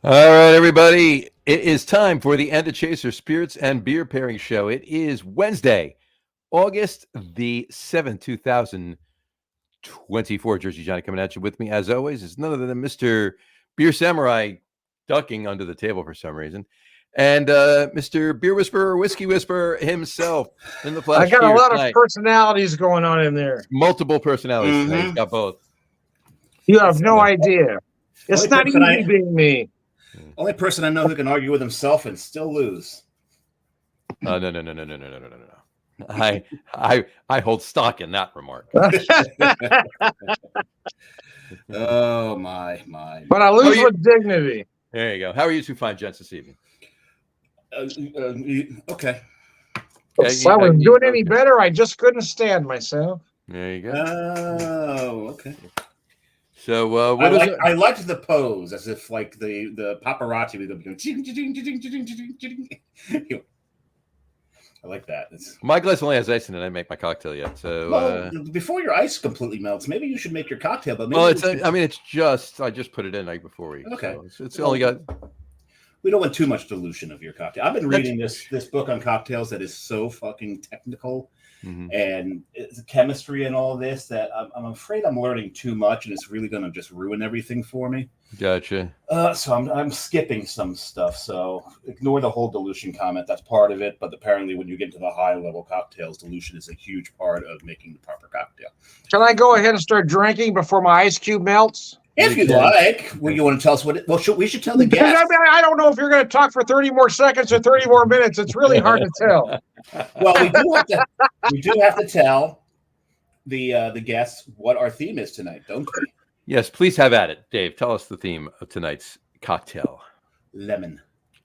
All right, everybody. It is time for the End of Chaser Spirits and Beer Pairing Show. It is Wednesday, August the 7th, 2024. Jersey Johnny coming at you. With me, as always, is none other than Mr. Beer Samurai ducking under the table for some reason. And Mr. Beer Whisperer, Whiskey Whisperer himself in the flesh. I got a lot tonight. of personalities going on in there. Multiple personalities tonight. He's got both. You have no idea. It's not easy being me. Only person I know who can argue with himself and still lose. No. I hold stock in that remark. Oh my. But I lose with dignity. There you go. How are you two fine gents this evening? Okay. If I wasn't doing any better, I just couldn't stand myself. There you go. Oh, okay. So I liked the pose as if like the paparazzi would be going. I like that. My glass only has ice in it. I didn't make my cocktail yet. So before your ice completely melts, maybe you should make your cocktail. But I just put it in like before we. Okay. So it's only got. We don't want too much dilution of your cocktail. I've been reading this book on cocktails that is so fucking technical. Mm-hmm. And it's chemistry and all this that I'm afraid I'm learning too much, and it's really going to just ruin everything for me. Gotcha. So I'm skipping some stuff. So ignore the whole dilution comment. That's part of it. But apparently, when you get to the high level cocktails, dilution is a huge part of making the proper cocktail. Can I go ahead and start drinking before my ice cube melts? If you'd like, you want to tell us what? We should tell the guests. I don't know if you're going to talk for 30 more seconds or 30 more minutes. It's really hard to tell. Well, we do have to tell the guests what our theme is tonight, don't we? Yes, please have at it, Dave. Tell us the theme of tonight's cocktail. Lemon.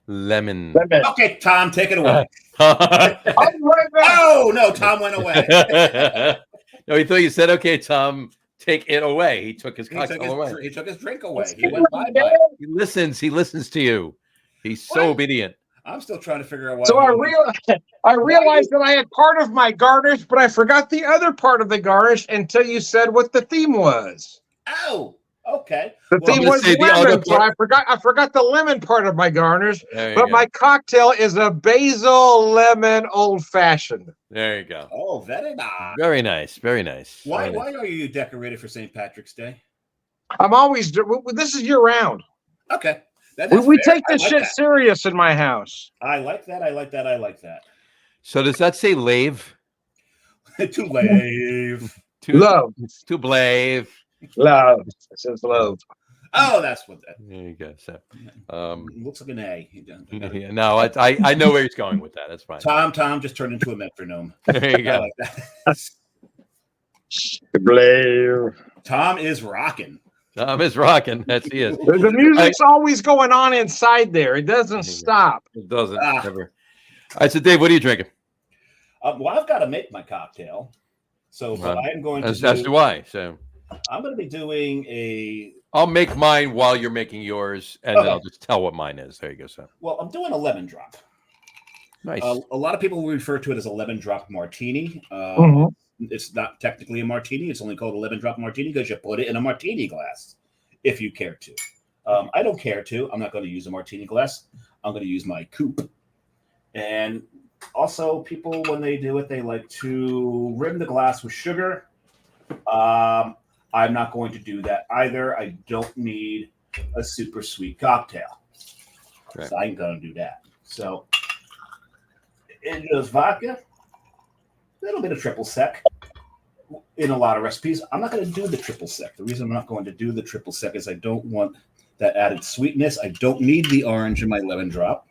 Okay, Tom, take it away. Oh no, Tom went away. No, he thought you said, "Okay, Tom." Take it away. He took his cocktail away. He took his drink away. He went bye-bye. He listens to you. He's so obedient. I'm still trying to figure out why. So I realized that I had part of my garnish, but I forgot the other part of the garnish until you said what the theme was. Oh, okay. The theme was lemon, so I forgot the lemon part of my garnish. But my cocktail is a basil lemon old fashioned. There you go. Oh, very nice. Very nice. Very nice. Why are you decorated for St. Patrick's Day? I'm always. This is year round. Okay. We take this shit serious in my house. I like that. So does that say lave? To lave. Love. To blave. Love. It says love. Oh, that's what that. There you go. So, looks like an A. Yeah, no, I know where he's going with that. That's fine. Tom just turned into a metronome. There you go. I like that. Blave. Tom is rocking. Tom is rocking. He is. The music's always going on inside there. It doesn't stop. It doesn't. Ever. All right, so Dave, what are you drinking? Well, I've got to make my cocktail. So I'm going to. As do I. So I'm going to be doing I'll make mine while you're making yours, and then I'll just tell what mine is. There you go, sir. Well, I'm doing a lemon drop. Nice. A lot of people refer to it as a lemon drop martini. It's not technically a martini. It's only called a lemon drop martini because you put it in a martini glass, if you care to. I don't care to. I'm not going to use a martini glass. I'm going to use my coupe. And also, people, when they do it, they like to rim the glass with sugar. I'm not going to do that either. I don't need a super sweet cocktail. Right. So I ain't going to do that. So it is vodka, a little bit of triple sec in a lot of recipes. I'm not going to do the triple sec. The reason I'm not going to do the triple sec is I don't want that added sweetness. I don't need the orange in my lemon drop.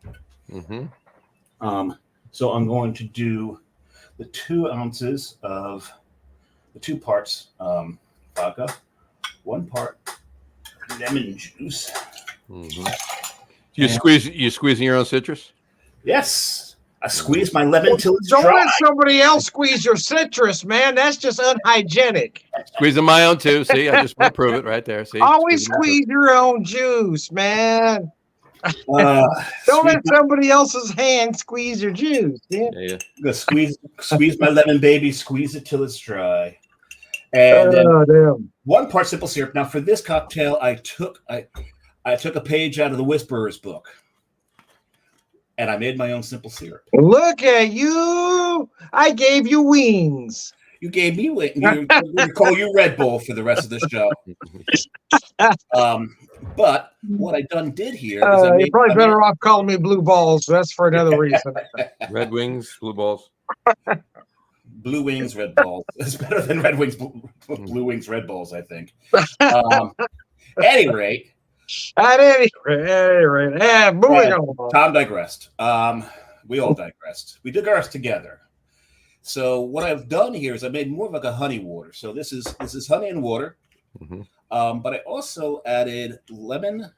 So I'm going to do the 2 ounces of the 2 parts vodka, 1 part lemon juice. You squeezing your own citrus? Yes. I squeeze my lemon till it's dry. Don't let somebody else squeeze your citrus, man. That's just unhygienic. Squeezing my own too. See, I just want to prove it right there. See, always squeeze your own juice, man. Don't let somebody else's hand squeeze your juice. Yeah. I'm gonna squeeze my lemon, baby. Squeeze it till it's dry. And then 1 part simple syrup. Now for this cocktail, I I took a page out of the Whisperer's book, and I made my own simple syrup. Look at you! I gave you wings. You gave me wings. We're going to call you Red Bull for the rest of the show. But what I did here is you're probably better off calling me Blue Balls. That's for another reason. Red Wings, Blue Balls. Blue Wings, Red Balls. It's better than Red Wings, Blue Wings, Red Balls, I think. At any rate. Yeah, moving on. Tom digressed. We all digressed. We digressed together. So what I've done here is I made more of like a honey water. So this is honey and water. Mm-hmm. But I also added lemon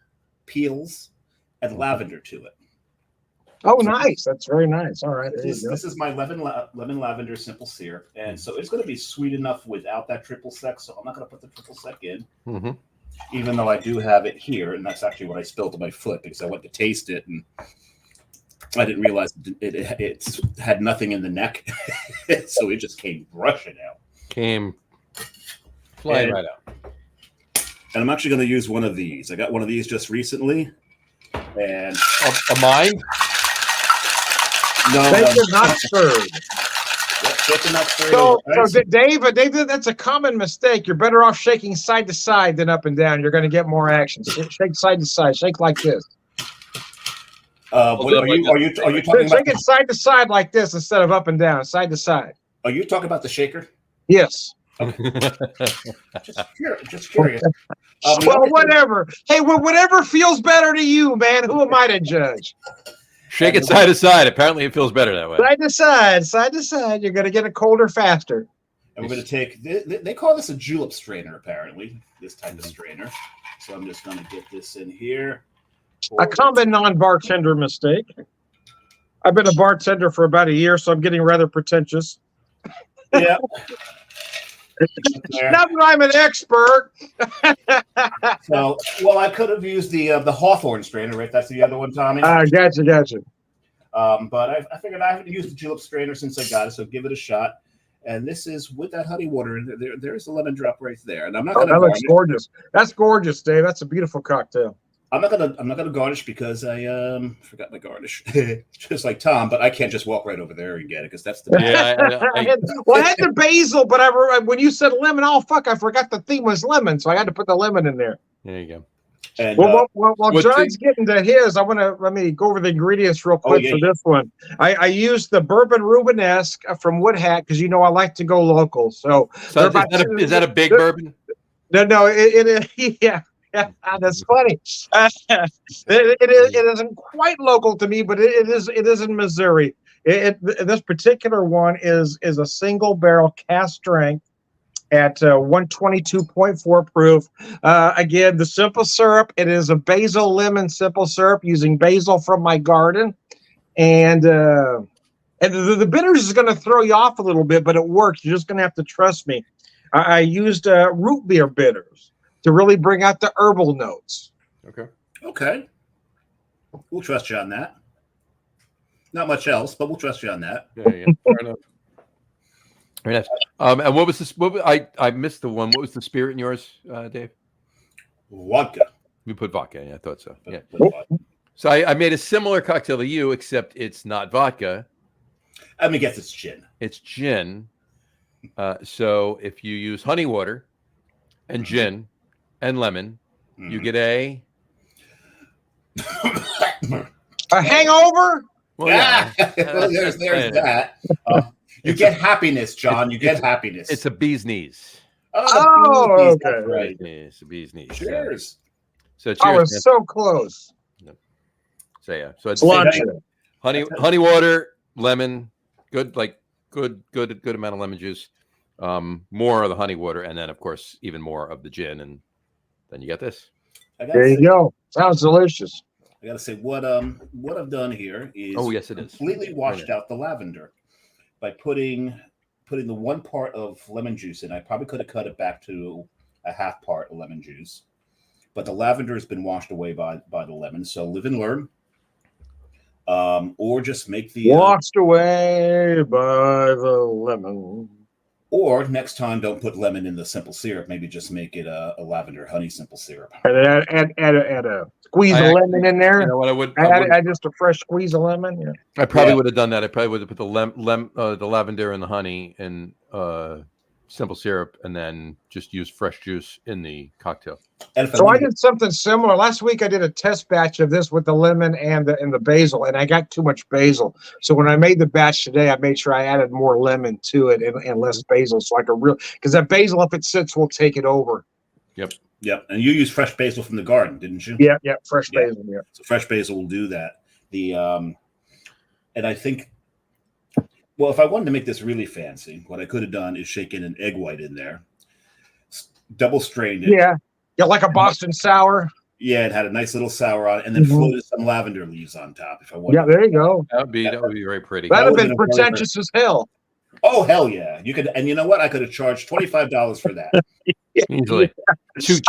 peels and lavender to it. Oh, nice. That's very nice. All right. This is my lemon lavender simple syrup. And so it's going to be sweet enough without that triple sec. So I'm not going to put the triple sec in, even though I do have it here. And that's actually what I spilled on my foot because I went to taste it and I didn't realize it had nothing in the neck. So it just came rushing out. Came flying right out. And I'm actually going to use one of these. I got one of these just recently. And a mine? No, not stirred. So Dave, that's a common mistake. You're better off shaking side to side than up and down. You're going to get more action. Shake side to side. Shake like this. Are you talking about? Shake it side to side like this instead of up and down. Side to side. Are you talking about the shaker? Yes. Okay. just curious. Well, whatever. Hey, whatever feels better to you, man. Who am I to judge? Shake it side to side. Apparently, it feels better that way. Side to side. You're going to get it colder faster. And we're going to take. They call this a julep strainer. Apparently, this type of strainer. So I'm just going to get this in here. A common non-bartender mistake. I've been a bartender for about a year, so I'm getting rather pretentious. Yeah. Not that I'm an expert. So, well, I could have used the Hawthorne strainer, right? That's the other one, Tommy. Gotcha. But I figured I haven't used the julep strainer since I got it, so give it a shot. And this is with that honey water. There's a lemon drop right there, and I'm not going to. That looks gorgeous. That's gorgeous, Dave. That's a beautiful cocktail. I'm not gonna garnish because I forgot my garnish, just like Tom. But I can't just walk right over there and get it because that's the I had the basil, but when you said lemon, I forgot the theme was lemon, so I had to put the lemon in there. There you go. And, while John's getting to his, let me go over the ingredients real quick for this one. I used the bourbon Rubenesque from Woodhat because I like to go local. So is that a big bourbon? No, it is. Yeah. Yeah, that's funny. It isn't quite local to me, but it is in Missouri. This particular one is a single barrel cask strength at 122.4 proof. Again, the simple syrup. It is a basil lemon simple syrup using basil from my garden, and the bitters is going to throw you off a little bit, but it works. You're just going to have to trust me. I used root beer bitters to really bring out the herbal notes. Okay. We'll trust you on that. Not much else, but we'll trust you on that. Yeah. Fair enough. Very nice. And what was this? I missed the one. What was the spirit in yours, Dave? Vodka. You put vodka. Yeah, I thought so. Yeah. So I made a similar cocktail to you, except it's not vodka. Let me guess, it's gin. It's gin. So if you use honey water and gin and lemon, you get a hangover. Well, yeah. there's that. You get happiness, John. You get happiness. It's a bee's knees. Oh, okay. Right. It's a bee's knees. Cheers. So cheers. I was so close. So yeah. So it's honey water, lemon, good amount of lemon juice. More of the honey water, and then of course even more of the gin, and then you get this. There you go. Sounds delicious. I gotta say what I've done here is yes, it is completely washed out the lavender by putting the 1 part of lemon juice in. I probably could have cut it back to a half part of lemon juice, but the lavender has been washed away by the lemon. So live and learn. Or just make the washed away by the lemon. Or next time, don't put lemon in the simple syrup. Maybe just make it a lavender honey simple syrup. And add a Squeeze a lemon in there. You know what? I would. Add just a fresh squeeze of lemon. Yeah. I probably would have done that. I probably would have put the lavender and the honey and simple syrup, and then just use fresh juice in the cocktail. So I did something similar last week. I did a test batch of this with the lemon and the basil, and I got too much basil. So when I made the batch today, I made sure I added more lemon to it and less basil, so I could because that basil, if it sits, will take it over. Yep. And you use fresh basil from the garden, didn't you? Yeah. Fresh basil. Yeah. So fresh basil will do that. And I think, well, if I wanted to make this really fancy, what I could have done is shake in an egg white in there, double strained it. Yeah, like a Boston sour. Yeah, it had a nice little sour on it, and then floated some lavender leaves on top. If I wanted. Yeah, there you go. That would be very pretty. That'd have been pretentious as hell. Oh hell yeah! You could, and you know what? I could have charged $25 for that. Easily. There's a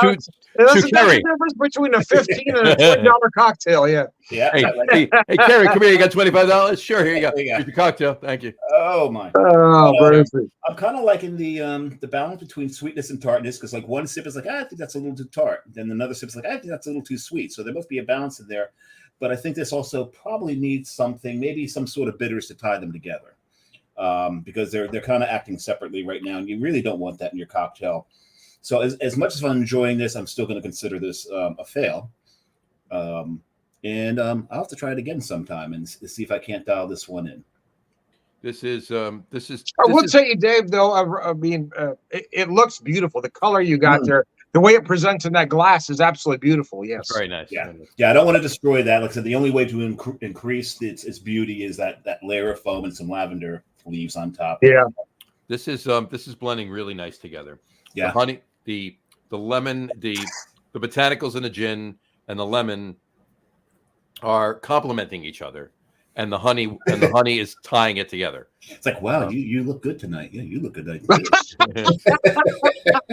difference between a $15 and a $20 cocktail. Yeah. Yeah. Hey, Kerry, come here. You got $25? Sure. Here you go. Here's your cocktail. Thank you. Oh my. I'm kind of liking the balance between sweetness and tartness, because like one sip is like, I think that's a little too tart. Then another sip is like, I think that's a little too sweet. So there must be a balance in there. But I think this also probably needs something, maybe some sort of bitters to tie them together, because they're kind of acting separately right now, and you really don't want that in your cocktail. So as much as I'm enjoying this, I'm still going to consider this a fail. And I'll have to try it again sometime and see if I can't dial this one in. This is. I will tell you, Dave. Though I mean, it looks beautiful. The color you got there, the way it presents in that glass is absolutely beautiful. Yes, very nice. Yeah, I don't want to destroy that. Like I said, the only way to increase its beauty is that layer of foam and some lavender leaves on top. Yeah, this is blending really nice together. Yeah, the honey, the lemon, the botanicals in the gin, and the lemon are complementing each other, and the honey is tying it together. It's like, wow, you look good tonight. Yeah, you look good tonight.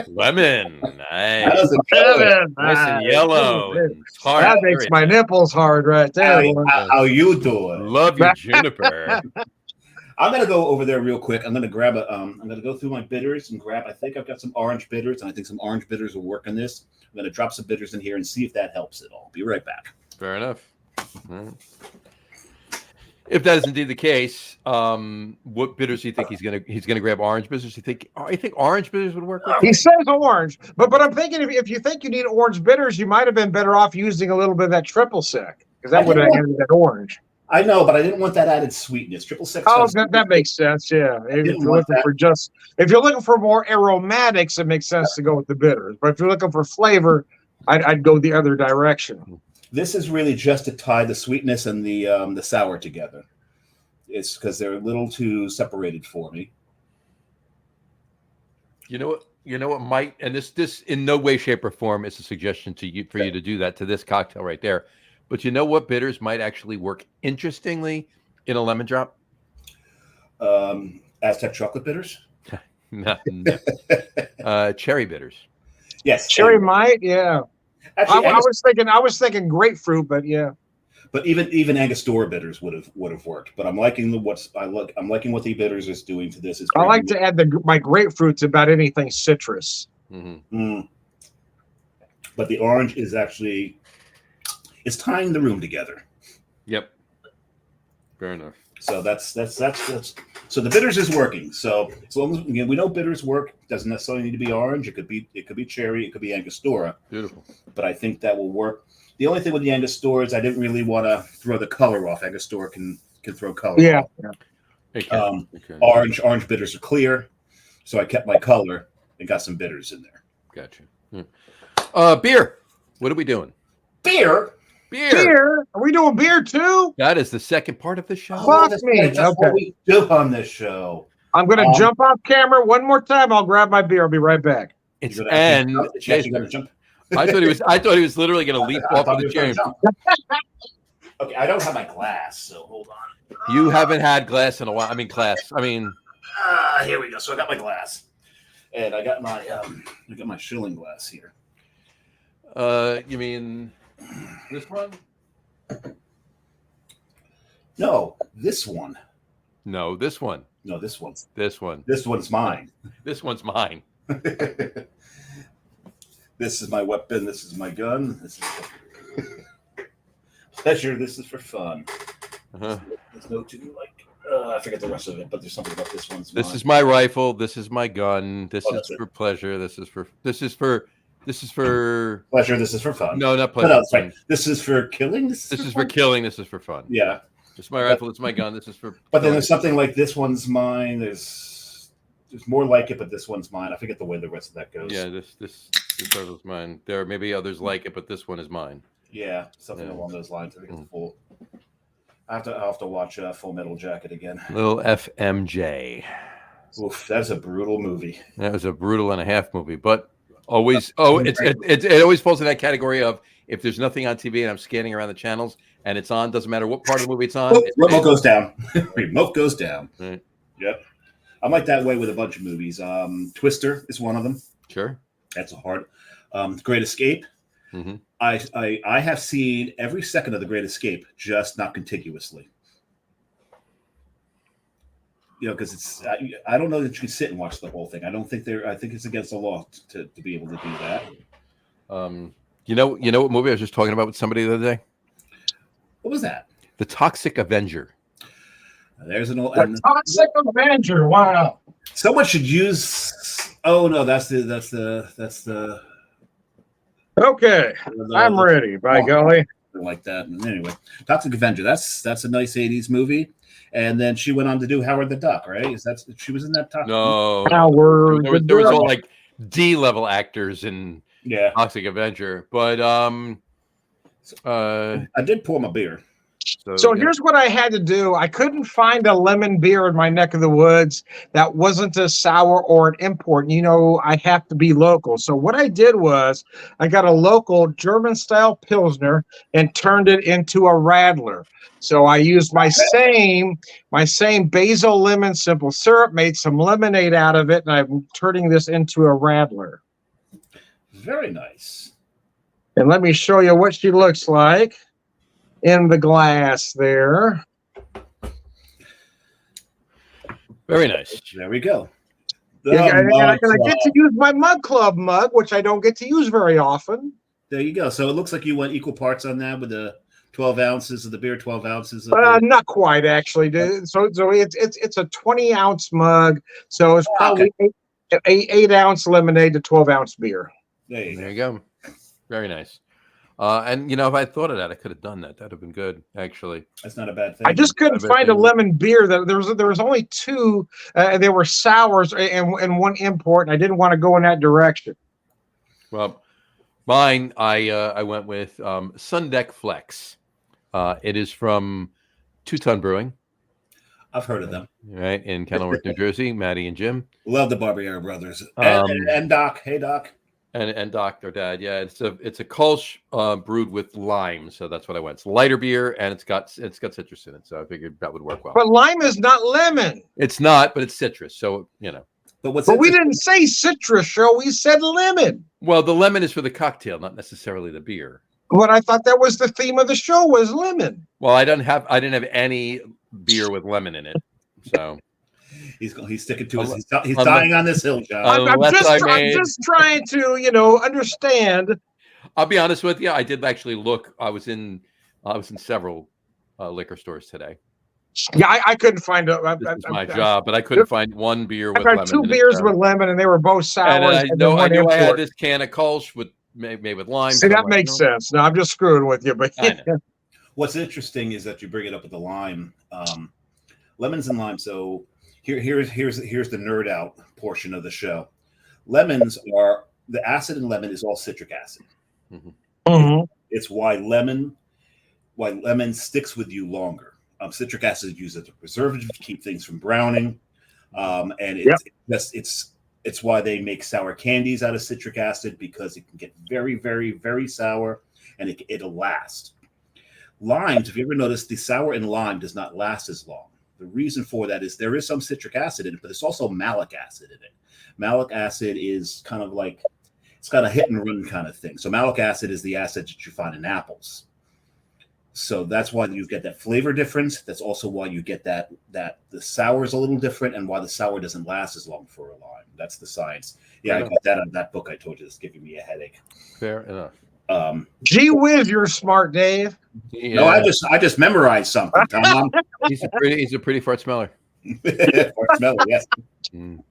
Lemon, nice. Nice and yellow. And hard. That makes my nipples hard right there. How you doing? Love your juniper. I'm gonna go over there real quick. I'm gonna grab I'm gonna go through my bitters and I think I've got some orange bitters, and I think some orange bitters will work on this. I'm gonna drop some bitters in here and see if that helps at all. Be right back. Fair enough. Right. If that is indeed the case, what bitters do you think he's gonna grab? Orange bitters? You think orange bitters would work? He says orange, but I'm thinking if you think you need orange bitters, you might have been better off using a little bit of that triple sec, because that would have added that orange. I know, but I didn't want that added sweetness. Triple sec. Oh, that makes sense. Yeah, if you're looking for more aromatics, it makes sense to go with the bitters. But if you're looking for flavor, I'd go the other direction. This is really just to tie the sweetness and the sour together. It's because they're a little too separated for me. You know what might, and this in no way, shape, or form is a suggestion to you for you to do that to this cocktail right there. But you know what bitters might actually work interestingly in a lemon drop? Aztec chocolate bitters? No. Cherry bitters. Yes. Cherry might, yeah. Actually, I was thinking grapefruit, but yeah. But even Angostura bitters would have worked. But I'm liking what the bitters is doing to this. I like to add my grapefruit to about anything citrus. Mm-hmm. But the orange is actually tying the room together. Yep. Fair enough. So that's so the bitters is working. So as long as we know bitters work, doesn't necessarily need to be orange. It could be cherry, it could be Angostura. Beautiful. But I think that will work. The only thing with the Angostura is I didn't really want to throw the color off. Angostura can throw color off. Yeah. Orange bitters are clear, so I kept my color and got some bitters in there. Gotcha. Beer. What are we doing? Beer. Are we doing beer too? That is the second part of the show. Fuck me. That's what we do on this show. I'm going to jump off camera one more time. I'll grab my beer. I'll be right back. It's and jump. I thought he was literally going to leap off of the chair. Okay, I don't have my glass, so hold on. You haven't had glass in a while. Here we go. So I got my glass, and I got my Schilling glass here. You mean this one? No, this one. No, this one. No, this one. This one. This one's mine. This one's mine. This is my weapon. This is my gun. pleasure, this is for fun. Uh-huh. There's no to like. I forget the rest of it, but there's something about this one's. This is my rifle. This is my gun. This Oh, is that's it. for pleasure. This is for pleasure. This is for fun. no, not No, pleasure. no, that's right. This is for killing. This is for killing. This is for fun. Yeah, This is my rifle. This is my gun. This is for. but then killing. there's something like this one's mine. There's more like it, but this one's mine. I forget the way the rest of that goes. Yeah, this rifle's mine. There may be others like it, but this one is mine. Yeah, something Yeah. along those lines. I think it's full. I'll have to watch Full Metal Jacket again. Little FMJ. Oof, that's a brutal movie. That was a brutal and a half movie, but always. Oh, it always falls in that category of if there's nothing on TV and I'm scanning around the channels and it's on, doesn't matter what part of the movie it's on. Oh, remote goes down. Remote goes down. Right. Yep. I'm like that way with a bunch of movies. Twister is one of them. Sure. That's a hard. Great Escape. Mm-hmm. I have seen every second of The Great Escape, just not contiguously. You know, because it's I don't know that you can sit and watch the whole thing. I think it's against the law to be able to do that. You know what movie I was just talking about with somebody the other day? What was that? The Toxic Avenger. There's an old. The Toxic Avenger. Wow. Someone should use. Oh no, that's the. Okay, I'm ready. By golly. Like that. And anyway, Toxic Avenger. That's a nice '80s movie. And then she went on to do Howard the Duck, right? She was in that Toxic? No, Howard. there was all like D-level actors in Yeah. Toxic Avenger, but I did pour my beer. So here's what I had to do. I couldn't find a lemon beer in my neck of the woods that wasn't a sour or an import. You know, I have to be local. So what I did was I got a local German-style Pilsner and turned it into a Radler. So I used my same basil lemon simple syrup, made some lemonade out of it, and I'm turning this into a Radler. Very nice. And let me show you what she looks like in the glass there. very nice. There we go. And I get to use my Mug Club mug, which I don't get to use very often. There you go. So it looks like you went equal parts on that with the 12 ounces of the beer, 12 ounces of the... Not quite, actually. So it's a 20-ounce mug. So it's probably 8-ounce lemonade to 12-ounce beer. There you go. Very nice. And if I thought of that, I could have done that. That'd have been good, actually. That's not a bad thing. I just couldn't find a lemon beer. There was only two. There were sours and one import, and I didn't want to go in that direction. Well, mine, I went with Sundeck Flex. It is from Two Ton Brewing. I've heard of them. Right, in Kenilworth, New Jersey. Maddie and Jim. Love the Barbieri brothers. And Doc. Hey, Doc. And Doc, their dad. Yeah, it's a Kolsch brewed with lime, so that's what I went. It's lighter beer, and it's got citrus in it, so I figured that would work well. But lime is not lemon. It's not, but it's citrus, so But we didn't say citrus, show. We said lemon. Well, the lemon is for the cocktail, not necessarily the beer. But I thought that was the theme of the show, was lemon. Well, I didn't have any beer with lemon in it, so he's sticking to his. He's dying on this hill, John. I'm just trying to understand. I'll be honest with you. I did actually look. I was in several liquor stores today. Yeah, I couldn't find it. This is my job, but I couldn't find one beer with lemon. I got two beers with lemon, and they were both sours. And I knew I had this can of Kolsch made with lime. See, that makes sense. No, I'm just screwing with you, but What's interesting is that you bring it up with the lime, lemons and lime. So here's the nerd out portion of the show. Lemons are the acid in lemon is all citric acid. Mm-hmm. Mm-hmm. It's why lemon sticks with you longer. Citric acid is used as a preservative to keep things from browning, and it's why they make sour candies out of citric acid, because it can get very, very, very sour, and it'll last. Limes, if you ever notice, the sour in lime does not last as long. The reason for that is there is some citric acid in it, but there's also malic acid in it. Malic acid is kind of like, it's got a hit and run kind of thing. So malic acid is the acid that you find in apples. So that's why you get that flavor difference. That's also why you get that the sour is a little different, and why the sour doesn't last as long for a lime. That's the science. Yeah, I got that on that book I told you that's giving me a headache. Fair enough. Gee whiz, you're smart, Dave. No, I just memorized something, Tom. he's a pretty fart smeller. Or smell it, yes. Mm.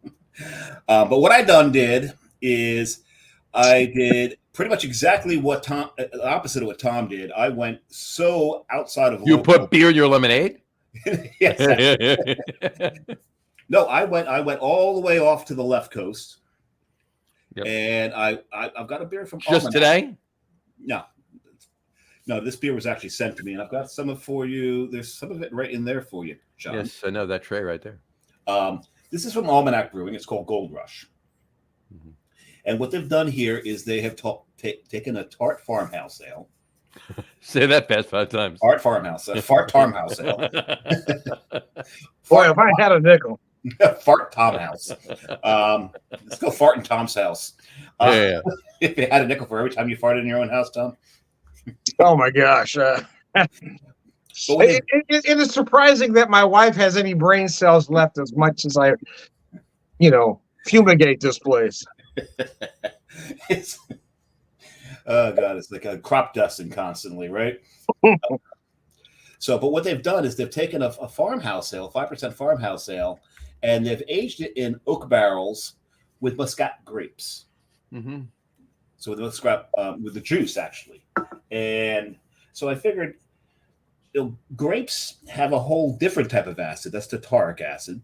But what I did is I did pretty much exactly what Tom, opposite of what Tom did. I went so outside of You local. put beer in your lemonade? Yes. No, I went all the way off to the left coast. Yep. And I've got a beer from Just Almanac. today? No, this beer was actually sent to me, and I've got some for you. There's some of it right in there for you, John. Yes, I know that tray right there. This is from Almanac Brewing. It's called Gold Rush. Mhm. And what they've done here is they have taken a tart farmhouse ale. Say that fast 5 times. Fart farmhouse ale. Boy, if I had a nickel. Fart Tom house. Let's go fart in Tom's house. Yeah. If you had a nickel for every time you farted in your own house, Tom. Oh my gosh. It is surprising that my wife has any brain cells left as much as I, fumigate this place. Oh God, it's like a crop dusting constantly, right? But what they've done is they've taken a farmhouse ale, 5% farmhouse ale, and they've aged it in oak barrels with Muscat grapes. Mm-hmm. So with the juice actually, and so I figured, grapes have a whole different type of acid. That's the tartaric acid.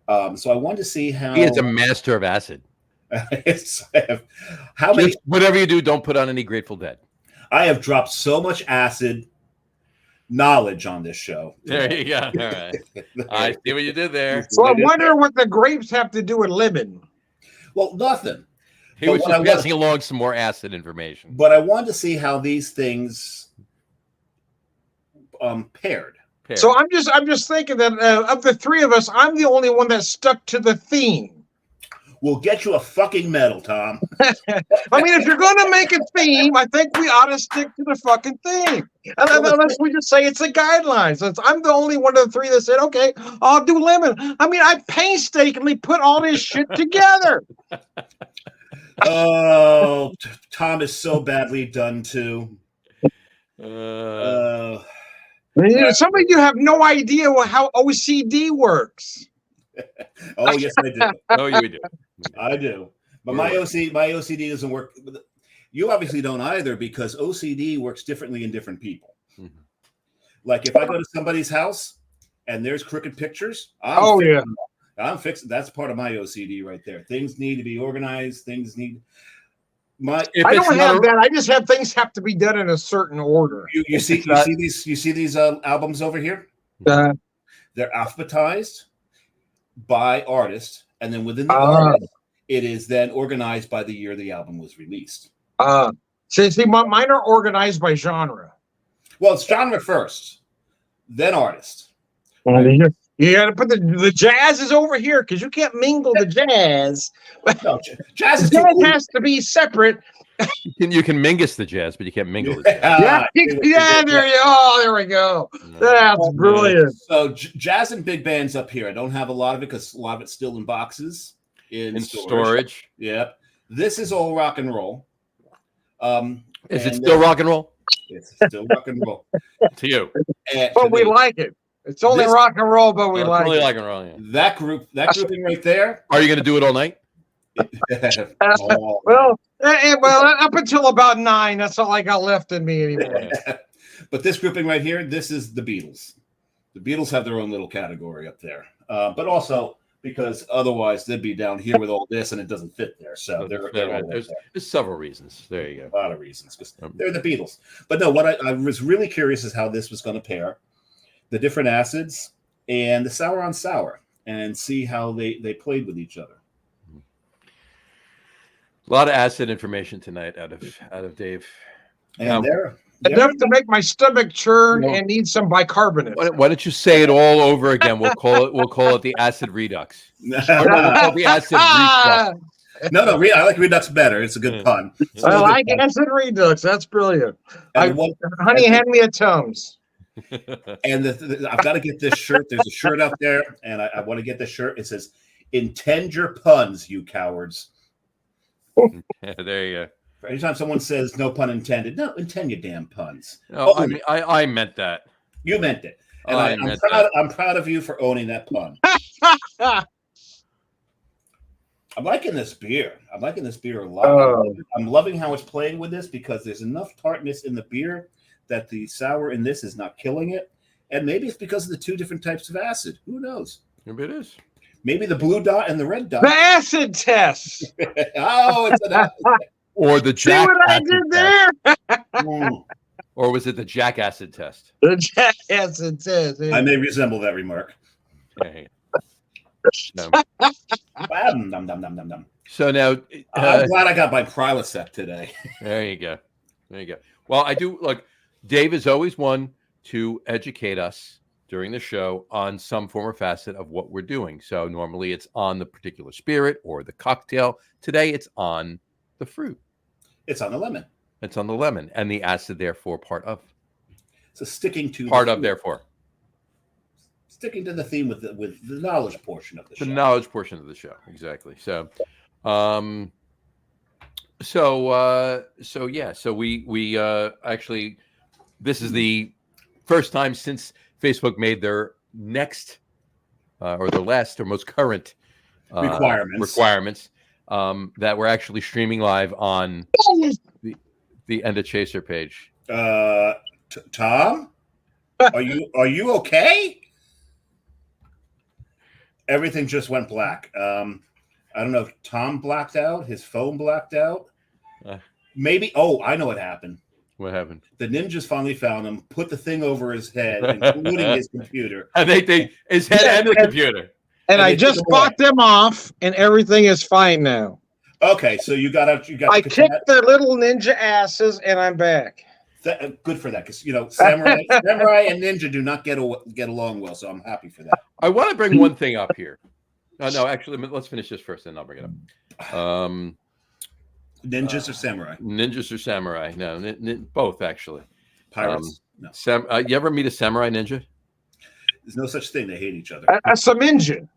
So I wanted to see how He is a master of acid. how many. Just whatever you do, don't put on any Grateful Dead. I have dropped so much acid knowledge on this show. There you go. All right. I see what you did there. So I wonder what the grapes have to do with lemon. Well, nothing. He was just passing along some more acid information. But I wanted to see how these things paired. So I'm just thinking that of the three of us, I'm the only one that stuck to the theme. We'll get you a fucking medal, Tom. I mean, if you're going to make a theme, I think we ought to stick to the fucking theme. Unless we just say it's a guideline. So I'm the only one of the three that said, okay, I'll do lemon. I mean, I painstakingly put all this shit together. Oh, Tom is so badly done too. Some of you have no idea how OCD works. Oh, yes, I do. Oh, you do. I do. But my OCD doesn't work. You obviously don't either, because OCD works differently in different people. Mm-hmm. Like if I go to somebody's house and there's crooked pictures, I'm fixing. That's part of my OCD right there. Things need to be organized. Things need. I don't have that. I just have things have to be done in a certain order. You see these albums over here? They're alphabetized by artist, and then within the artist, it is then organized by the year the album was released. See, mine are organized by genre. Well, it's genre first, then artist. You got to put the jazz is over here because you can't mingle the jazz. No, jazz has to be separate. You can mingus the jazz, but you can't mingle the jazz. There we go. That's brilliant. So jazz and big bands up here. I don't have a lot of it because a lot of it's still in boxes in storage. Yep. This is all rock and roll. Is it still rock and roll? It's still rock and roll. To you. But we like it. It's only rock and roll, but we like it. Rock and roll, yeah. That grouping right there. Are you going to do it all night? Well, up until about 9, that's all I got left in me anymore. But this grouping right here, this is the Beatles. The Beatles have their own little category up there, but also because otherwise they'd be down here with all this, and it doesn't fit there. So there's several reasons. There you go. A lot of reasons because they're the Beatles. But no, what I was really curious is how this was going to pair. The different acids and the sour on sour, and see how they played with each other. A lot of acid information tonight out of Dave. And they're enough to make my stomach churn and need some bicarbonate. Why don't you say it all over again? We'll call it the acid redux. We'll call it the acid reflux. No, I like redux better. It's a good pun. I like acid redux. That's brilliant. Honey, hand me a Tums. And I've got to get this shirt. There's a shirt out there, and I want to get this shirt. It says, "Intend your puns, you cowards." Yeah, there you go. Anytime someone says no pun intended, no, intend your damn puns. No, I Own mean, it. I meant that. You meant it. And I I'm meant proud. that. I'm proud of you for owning that pun. I'm liking this beer. I'm liking this beer a lot. Oh. I'm loving how it's playing with this because there's enough tartness in the beer that the sour in this is not killing it. And maybe it's because of the two different types of acid. Who knows? Maybe it is. Maybe the blue dot and the red dot. The acid test. Oh, it's an acid. Or the See Jack what I acid did test. there? Mm. Or was it the Jack acid test? The Jack acid test. I may resemble that remark. Okay. No. Nom, nom, nom, nom, nom. So now, I'm glad I got my Prilosec today. there you go. There you go. Well, I do look. Dave is always one to educate us during the show on some form or facet of what we're doing. So normally it's on the particular spirit or the cocktail. Today it's on the fruit. It's on the lemon. It's on the lemon and the acid, therefore, part of. So sticking to Part the of, theme. therefore. Sticking to the theme with the knowledge portion of the show. The knowledge portion of the show. Exactly. So, so yeah. So we actually, this is the first time since Facebook made their next or their last or most current requirements that we're actually streaming live on the End of Chaser page. Tom, are you okay? Everything just went black. I don't know if Tom blacked out, his phone blacked out. Maybe. Oh, I know what happened. What happened? The ninjas finally found him, put the thing over his head, including his computer. I think his head and the computer. And I just bought them off, and everything is fine now. Okay, so you got. I kicked the little ninja asses, and I'm back. Good for that, because samurai and ninja do not get along well. So I'm happy for that. I want to bring one thing up here. No, actually, let's finish this first, and I'll bring it up. Ninjas or samurai? Ninjas or samurai? No, both actually. Pirates? No. You ever meet a samurai ninja? There's no such thing. They hate each other. A Saminjin.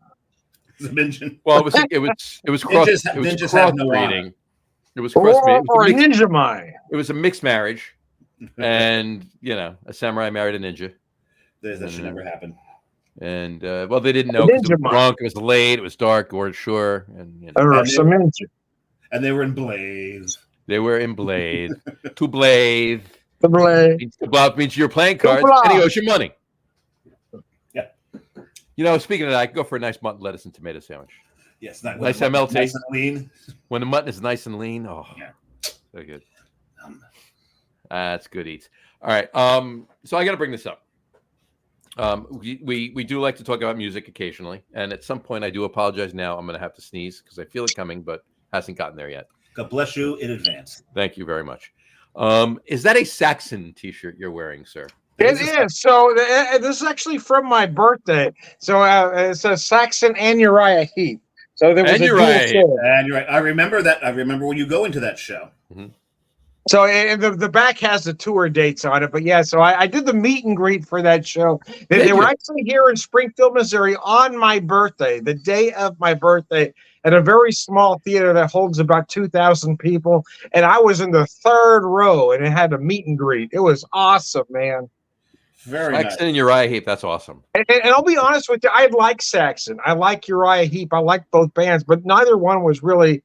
Saminjin. Well, it was cross. Ninjas have no breeding. It was crossbreeding. Or a ninja mai. It was a mixed marriage, and a samurai married a ninja. That should never happen. And well, they didn't know because it was drunk. It was late. It was dark. Or sure, Or a Saminjin. And they were in Blaze. They were in Blade. To Blade. The Blade. Means you're playing cards and he owes you money. Yeah. Speaking of that, I can go for a nice mutton, lettuce, and tomato sandwich. Yes, nice MLT. Nice and lean. When the mutton is nice and lean, yeah, very good. That's good eats. All right. So I got to bring this up. We do like to talk about music occasionally, and at some point, I do apologize. Now I'm going to have to sneeze because I feel it coming, but hasn't gotten there yet. God bless you in advance. Thank you very much. Is that a Saxon T-shirt you're wearing, sir? It is. So this is actually from my birthday. So it's a Saxon and Uriah Heep. So there was And you're right. I remember that. I remember when you go into that show. Mm-hmm. So and the back has the tour dates on it. But yeah, so I did the meet and greet for that show. They were actually here in Springfield, Missouri on my birthday, the day of my birthday, at a very small theater that holds about 2,000 people. And I was in the third row, and it had a meet and greet. It was awesome, man. Very Saxon nice. and Uriah Heep. That's awesome. And I'll be honest with you, I like Saxon. I like Uriah Heep. I like both bands, but neither one was really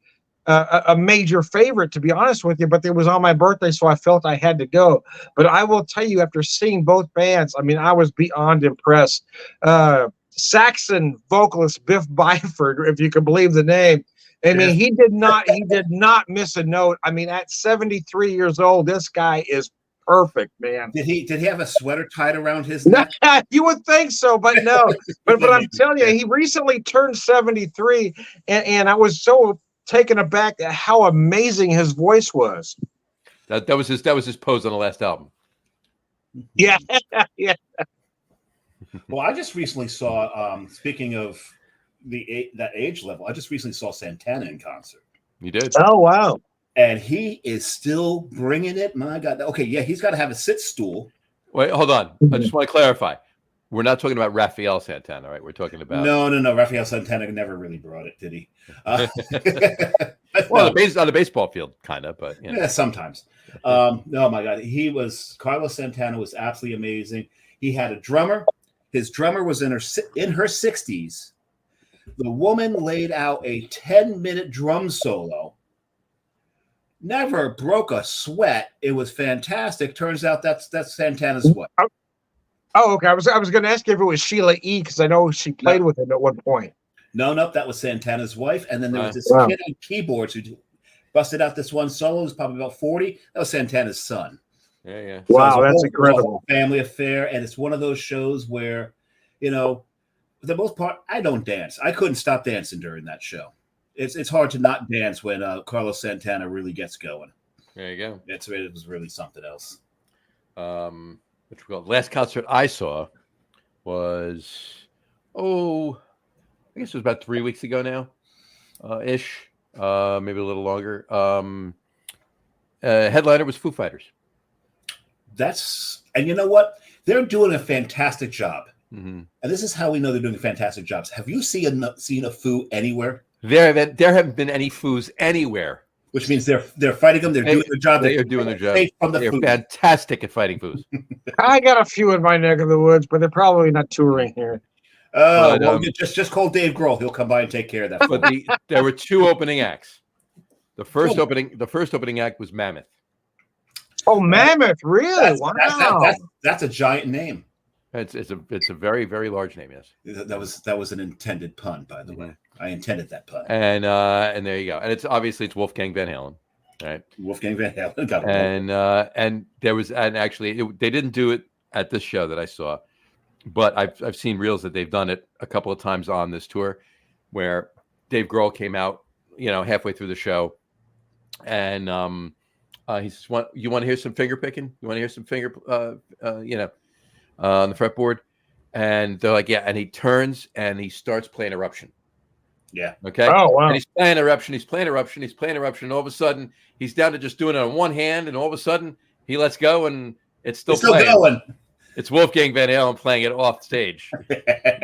a major favorite, to be honest with you. But it was on my birthday, so I felt I had to go. But I will tell you, after seeing both bands, I mean, I was beyond impressed. Saxon vocalist Biff Byford, if you can believe the name. I mean, he did not miss a note. I mean, at 73 years old, this guy is perfect, man. Did he have a sweater tied around his neck? You would think so, but no. but I'm telling you, he recently turned 73, and I was so taken aback at how amazing his voice was. That was his pose on the last album. Yeah, yeah. Well, I just recently saw. Speaking of that age level, I just recently saw Santana in concert. You did? Oh wow! And he is still bringing it. My God. Okay, yeah, he's got to have a sit stool. Wait, hold on. I just want to clarify. We're not talking about Raphael Santana, right? We're talking about no. Raphael Santana never really brought it, did he? Well, No. on the baseball field, kind of, but you know. Yeah, sometimes. Oh my God, Carlos Santana was absolutely amazing. He had a drummer. His drummer was in her 60s. The woman laid out a 10-minute drum solo. Never broke a sweat. It was fantastic. Turns out that's Santana's wife. Oh, okay. I was going to ask you if it was Sheila E. because I know she played with him at one point. No, that was Santana's wife. And then there was this kid on keyboards who busted out this one solo. It was probably about 40. That was Santana's son. Yeah. Wow, that's incredible. Family affair, and it's one of those shows where, for the most part, I don't dance. I couldn't stop dancing during that show. It's hard to not dance when Carlos Santana really gets going. There you go. It was really something else. Which we call last concert I saw was I guess it was about 3 weeks ago now, ish, maybe a little longer. Headliner was Foo Fighters. And you know what? They're doing a fantastic job. Mm-hmm. And this is how we know they're doing fantastic jobs. Have you seen a Foo anywhere? There haven't been any Foos anywhere. Which means they're fighting them. They're doing their job. They are doing their job. They're Foos. fantastic at fighting Foos. I got a few in my neck of the woods, but they're probably not touring here. Just call Dave Grohl. He'll come by and take care of that. But there were two opening acts. The first opening act was Mammoth. Oh, Mammoth! Really? Wow. That's a giant name. It's a very, very large name. Yes. That was an intended pun, by the way. I intended that pun. And there you go. And it's Wolfgang Van Halen, right? Wolfgang Van Halen got it. And there was they didn't do it at this show that I saw, but I've seen reels that they've done it a couple of times on this tour, where Dave Grohl came out, halfway through the show, and he says, "You want to hear some finger picking? You want to hear some finger, on the fretboard?" And they're like, "Yeah." And he turns and he starts playing Eruption. Yeah. Okay. Oh, wow. And he's playing Eruption. And all of a sudden, he's down to just doing it on one hand. And all of a sudden, he lets go, and it's still playing. Going. It's Wolfgang Van Halen playing it off stage.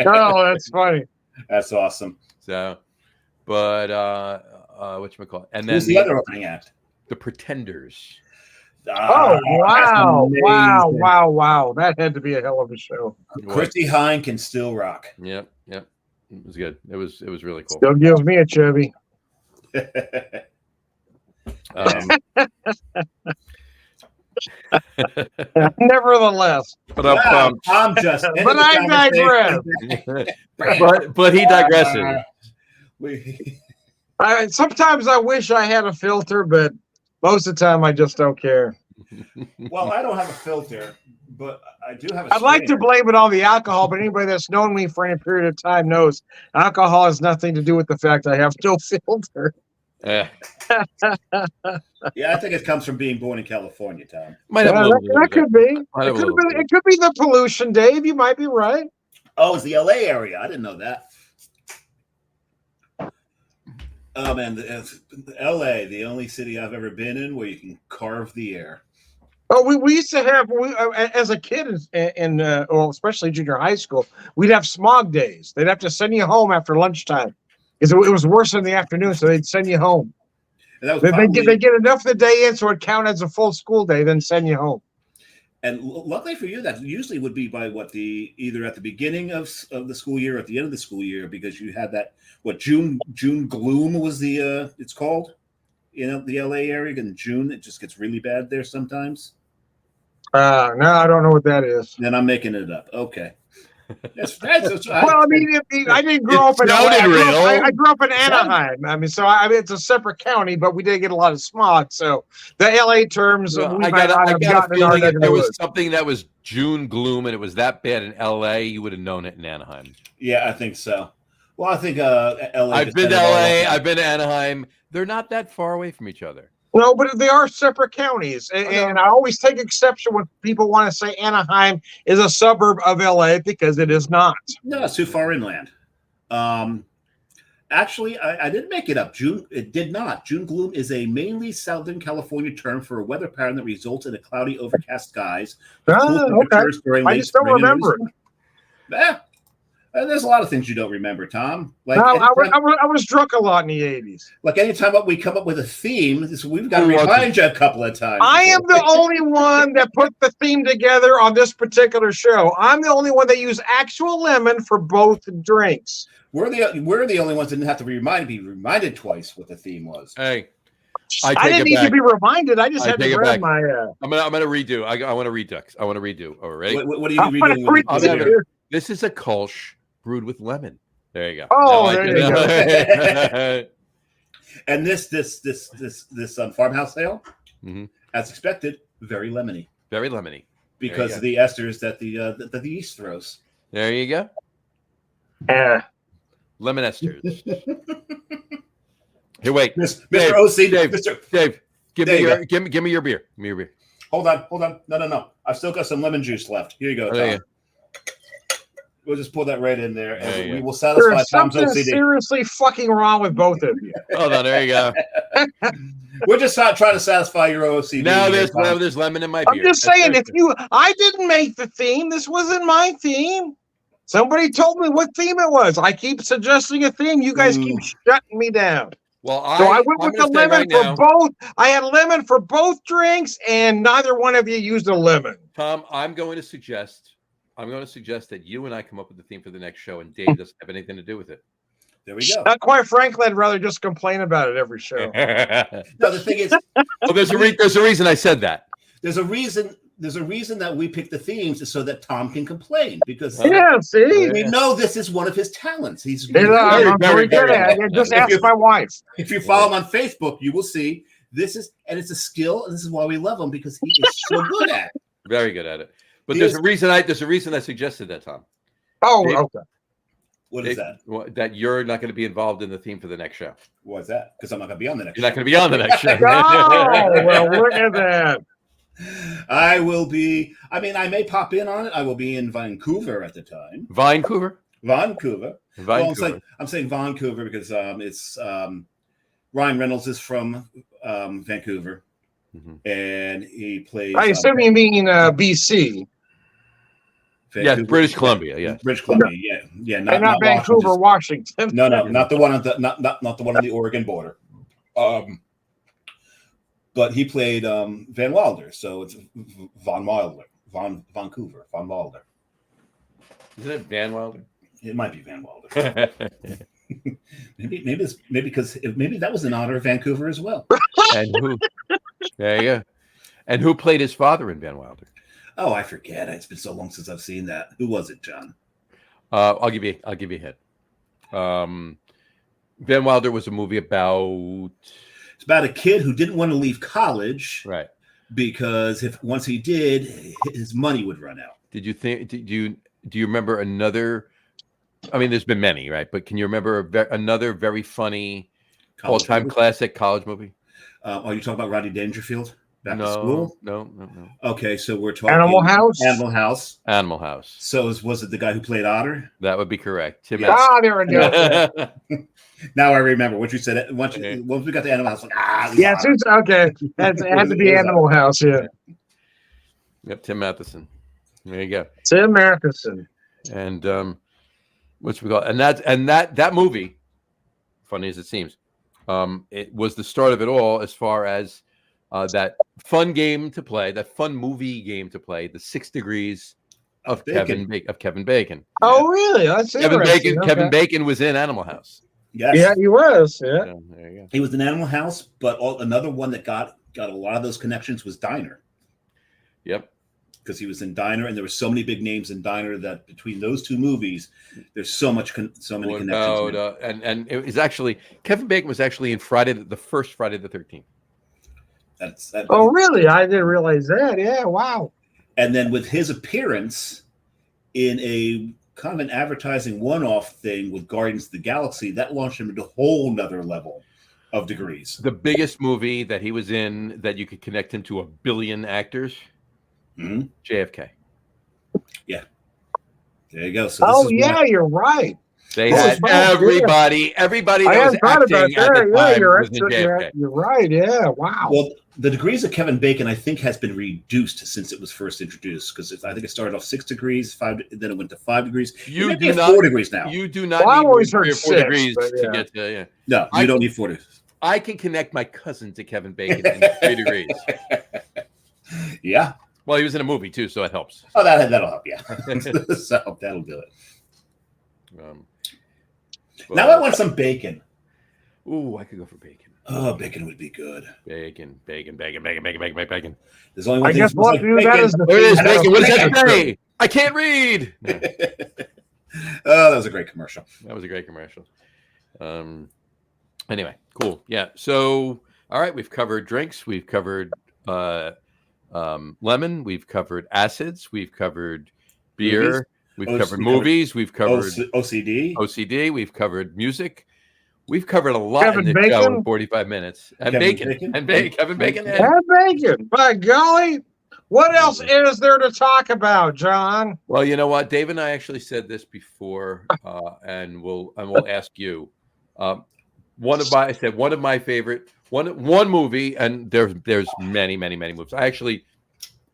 Oh, that's funny. That's awesome. So, but whatchamacallit? And then who's the other opening act? The Pretenders. Oh, wow. That had to be a hell of a show. Christy Hynde can still rock. Yep. It was good. It was really cool. Still gives me a chubby. Nevertheless. But I'm pumped. But I digress. but he digresses. Sometimes I wish I had a filter, but most of the time I just don't care. Well, I don't have a filter, but I do have a I'd like to blame it on the alcohol, but anybody that's known me for any period of time knows alcohol has nothing to do with the fact I have no filter. Yeah. Yeah, I think it comes from being born in California, Tom. That could be. It could be the pollution, Dave. You might be right. Oh, it's the LA area. I didn't know that. Oh man, LA, the only city I've ever been in where you can carve the air. Oh, we used to have as a kid especially junior high school, we'd have smog days. They'd have to send you home after lunchtime because it was worse in the afternoon, so they'd send you home. They get enough of the day in so it count as a full school day, then send you home. And luckily for you, that usually would be by either at the beginning of the school year or at the end of the school year, because you had that June gloom was it's called, the LA area. In June, it just gets really bad there sometimes. No, I don't know what that is. Then I'm making it up. Okay. Well, I mean, I didn't grow up in LA. I grew up in Anaheim. I mean, it's a separate county, but we did get a lot of smog. So the LA terms, I got a feeling if there was something that was June gloom and it was that bad in LA, you would have known it in Anaheim. Yeah, I think so. Well, I think LA. I've been to LA. I've been to Anaheim. They're not that far away from each other. No, but they are separate counties. And I always take exception when people want to say Anaheim is a suburb of LA because it is not. No, it's too far inland. Actually, I didn't make it up. It did not. June gloom is a mainly Southern California term for a weather pattern that results in a cloudy, overcast skies. Okay. I just don't remember it. Yeah. There's a lot of things you don't remember, Tom. Like No, anytime, I was drunk a lot in the 80s. like anytime we come up with a theme, we've got to Who wasn't? remind you a couple of times. I am the only one that put the theme together on this particular show. I'm the only one that used actual lemon for both drinks. We're the only ones that didn't have to be reminded twice what the theme was. Hey, I take didn't it need to back. be reminded. I just I had take to it grab back. my. I'm gonna redo. I want to redux. I want to redo. All right. What are you I'm gonna redoing? With I'll the never- beer? This is a Kolsch brewed with lemon. There you go. Oh, Now I there can- you And this farmhouse ale, Mhm. as expected, very lemony Very lemony. because go. of the esters that the yeast throws. There you go. Eh. Lemon esters. Here, wait, Mr. Dave, OC, Dave. Mr. Dave. Give There me you your give me your beer. Give me your beer. Hold on. No. I've still got some lemon juice left. Here you go, Tom. There you We'll just pour that right in there, There and you we go. will satisfy There's Tom's something OCD. seriously fucking wrong with both of you. Hold on. There you go. We're just not trying to satisfy your OCD. Now here, Tom. there's lemon in my I'm beer. just That's saying, good. I didn't make the theme. This wasn't my theme. Somebody told me what theme it was. I keep suggesting a theme. You guys keep shutting me down. Well, So I went I'm with the gonna say lemon right for now, both. I had lemon for both drinks, and neither one of you used a lemon. Tom, I'm going to suggest that you and I come up with the theme for the next show, and Dave doesn't have anything to do with it. There we go. Quite frankly, I'd rather just complain about it every show. No, the thing is, Well, there's a reason I said that. there's a reason that we pick the themes is so that Tom can complain because Yeah, see? we know this is one of his talents. He's Yeah, I'm very, very good very at it. good. Just If ask you- my wife. If you follow him on Facebook, you will see it's a skill, and this is why we love him because he is so good at it. Very good at it. But He there's is- a reason I suggested that, Tom. Oh, Dave- okay. What is that? That you're not going to be involved in the theme for the next show. What's that? Because I'm not going to be on the next You're not going to be on the next show. Oh, well, look at that. I will be. I mean, I may pop in on it. I will be in Vancouver at the time. Vancouver. Vancouver. Well, Vancouver. I'm saying Vancouver because it's Ryan Reynolds is from Vancouver, Mhm. and he plays. I assume you mean BC, Yes, British Columbia. Yeah. British Columbia. Yeah. and not Vancouver, Washington. No, not the one on the not the one on the Oregon border. But he played Van Wilder, so it's Von Wilder, Vancouver, Von Wilder. Isn't it Van Wilder? It might be Van Wilder. maybe that was in honor of Vancouver as well. And who? There you go. And who played his father in Van Wilder? Oh, I forget. It's been so long since I've seen that. Who was it, John? I'll give you a hint. Van Wilder was a movie about It's about a kid who didn't want to leave college right. because once he did, his money would run out. Did you think? Do you remember another? I mean, there's been many, right? But can you remember another very funny College all-time movie? classic college movie? Are you talking about Rodney Dangerfield? Back to No, school? no. Okay, so we're talking Animal House? Animal House. Animal House. So was it the guy who played Otter? That would be correct. Tim Yes. Ah, there we go. Matheson. Now I remember once you said it. Once we got the Animal House, like, it was Yeah, Otter. okay. It had to be Animal House, yeah. Yep, Tim Matheson. There you go. Tim Matheson. And what's we call and that movie, funny as it seems, it was the start of it all as far as that fun game to play, that fun movie game to play, The 6 Degrees of Bacon. Kevin Bacon. Oh, really? That's Kevin interesting. Bacon. Okay. Kevin Bacon was in Animal House. Yes. Yeah, he was. Yeah. So, there you go. He was in Animal House, but another one that got a lot of those connections was Diner, Yep. because he was in Diner, and there were so many big names in Diner that between those two movies, there's so many connections. And it was actually Kevin Bacon was actually in the first Friday the 13th. Oh, really? I didn't realize that. Yeah, wow. And then with his appearance in a kind of an advertising one-off thing with Guardians of the Galaxy, that launched him into a whole nother level of degrees. The biggest movie that he was in that you could connect him to 1 billion actors, Mhm. JFK. There you go. So Oh, yeah, you're right. They This had is right, everybody I that was hadn't thought about acting at that. the Yeah, time you're was in right. JFK. You're right. Yeah, wow. Well, The degrees of Kevin Bacon, I think, has been reduced since it was first introduced, because I think it started off 6 degrees, 5, then it went to 5 degrees. You It do at not 4 degrees now. You do not Well, I've need always 3 heard or 4 6, degrees but to get to. Yeah. No, I you don't can- need 4 degrees. I can connect my cousin to Kevin Bacon in 3 degrees. Yeah. Well, he was in a movie too, so it helps. Oh, that'll help. Yeah. So that'll do it. Now I want some bacon. Ooh, I could go for bacon. Oh, bacon would be good. Bacon. There's There's only one I thing guess that smells what, like dude, bacon. that is the There it is, I know, bacon. What does that bacon. say? I can't read. No, Oh, that was a great commercial. that was a great commercial. Anyway, cool. Yeah. So, all right, we've covered drinks. We've covered lemon. We've covered acids. We've covered beer. Movies. We've covered movies. We've covered OCD. OCD. We've covered music. We've covered a lot Kevin in this show in Bacon? 45 minutes. And Kevin bacon. Bacon? And Kevin Bacon. And, Have bacon. By golly. What else is there to talk about, John? well, you know what? Dave and I actually said this before, and we'll ask you. One of my favorite one movie, and there's many movies.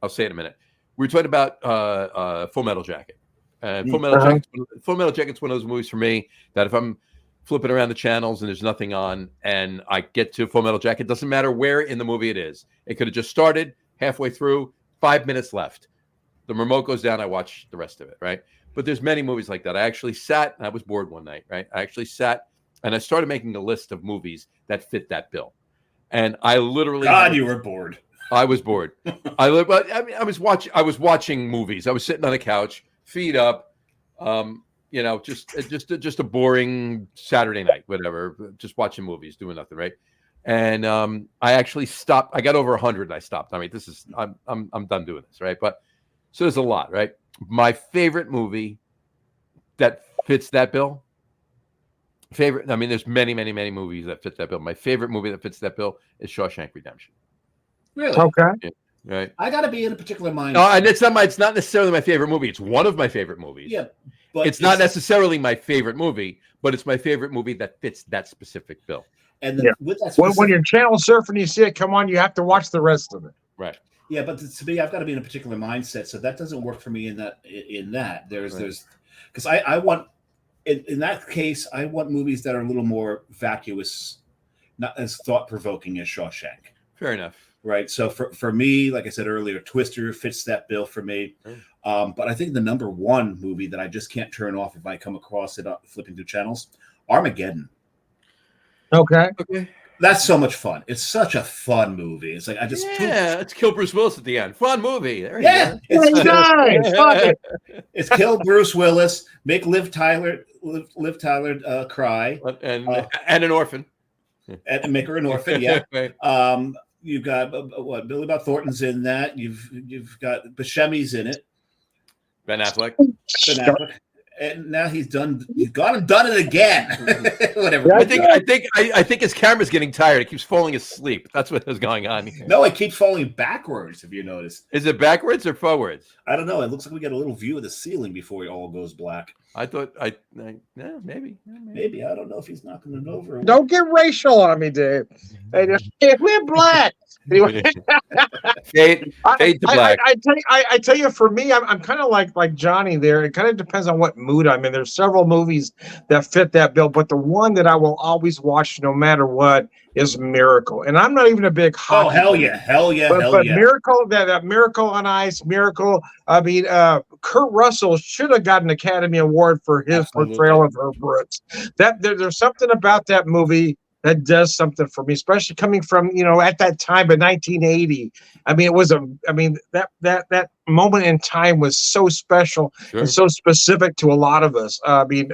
I'll say it in a minute. We were talking about Full Metal Jacket. And Full Metal Jacket's one of those movies for me that if I'm flipping around the channels and there's nothing on and I get to Full Metal Jacket, doesn't matter where in the movie it is. It could have just started halfway through, 5 minutes left. The remote goes down, I watch the rest of it, right? But there's many movies like that. I actually sat, and I was bored one night, right? I actually sat and I started making a list of movies that fit that bill. And I literally You were bored. I was bored. I was watching movies. I was sitting on a couch, feet up, just a boring Saturday night, whatever, just watching movies, doing nothing, right? And I actually stopped. I got over 100 and I stopped. I mean, I'm done doing this, right? But so there's a lot, right? My favorite movie that fits that bill. There's many movies that fit that bill. My favorite movie that fits that bill is Shawshank Redemption. Really? Okay. Right. I got to be in a particular mind. No, and it's not necessarily my favorite movie. It's one of my favorite movies. Yeah, but it's not necessarily my favorite movie, but it's my favorite movie that fits that specific bill. And with that, When you're channel surfing, you see it come on, you have to watch the rest of it. Right. Yeah, but to me, I've got to be in a particular mindset, so that doesn't work for me. There's because I want in that case, I want movies that are a little more vacuous, not as thought provoking as Shawshank. Fair enough. Right. So for me, like I said earlier, Twister fits that bill for me. But I think the number one movie that I just can't turn off if I come across it flipping through channels, Armageddon. Okay. That's so much fun. It's such a fun movie. It's like let's kill Bruce Willis at the end. Fun movie. There it's kill Bruce Willis, make Liv Tyler cry, and an orphan, and make her an orphan. Yeah. Right. You've got Billy Bob Thornton's in that. You've got Buscemi's in it. Ben Affleck. And now he's done. He's gone and done it again. Whatever. I think his camera's getting tired. It keeps falling asleep. That's what is going on here. No, it keeps falling backwards. If you notice, is it backwards or forwards? I don't know. It looks like we get a little view of the ceiling before it all goes black. I thought maybe. Maybe I don't know if he's knocking it over. Don't get racial on me, Dave. Hey, we're black. Anyway. Fade to black. I tell you, for me, I'm kind of like Johnny there. It kind of depends on what mood I'm in. There's several movies that fit that bill, but the one that I will always watch no matter what is Miracle. And I'm not even a big hockey. Oh, hell yeah. But Miracle, that Miracle on Ice, Miracle. I mean, Kurt Russell should have gotten an Academy Award for his portrayal of Herb Brooks. There's something about that movie that does something for me, especially coming from, at that time in 1980. I mean, that moment in time was so special and so specific to a lot of us. I mean,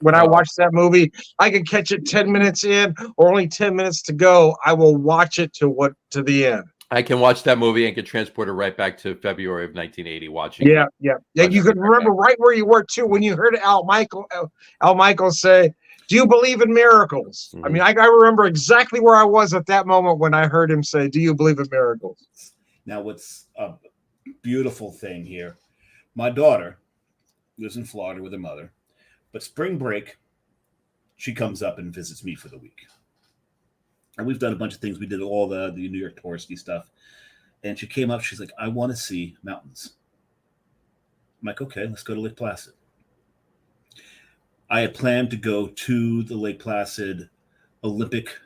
when I watch that movie, I can catch it 10 minutes in or only 10 minutes to go. I will watch it to the end. I can watch that movie and get transported right back to February of 1980 watching. Yeah. You can remember right where you were too when you heard Al Michael say, "Do you believe in miracles?" Mm-hmm. I mean, I remember exactly where I was at that moment when I heard him say, "Do you believe in miracles?" Now, what's a beautiful thing here, my daughter lives in Florida with her mother, but spring break, she comes up and visits me for the week. And we've done a bunch of things. We did all the New York touristy stuff. And she came up. She's like, I want to see mountains. I'm like, okay, let's go to Lake Placid. I had planned to go to the Lake Placid Olympic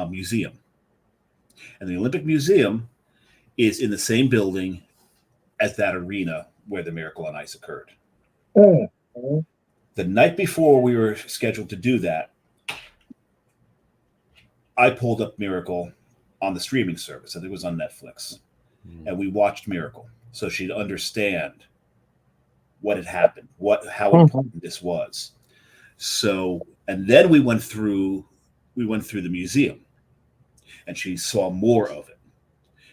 Museum. And the Olympic Museum is in the same building as that arena where the Miracle on Ice occurred. Mm-hmm. The night before we were scheduled to do that, I pulled up Miracle on the streaming service. I think it was on Netflix. And we watched Miracle so she'd understand what had happened, how important this was. So, and then we went through the museum, and she saw more of it.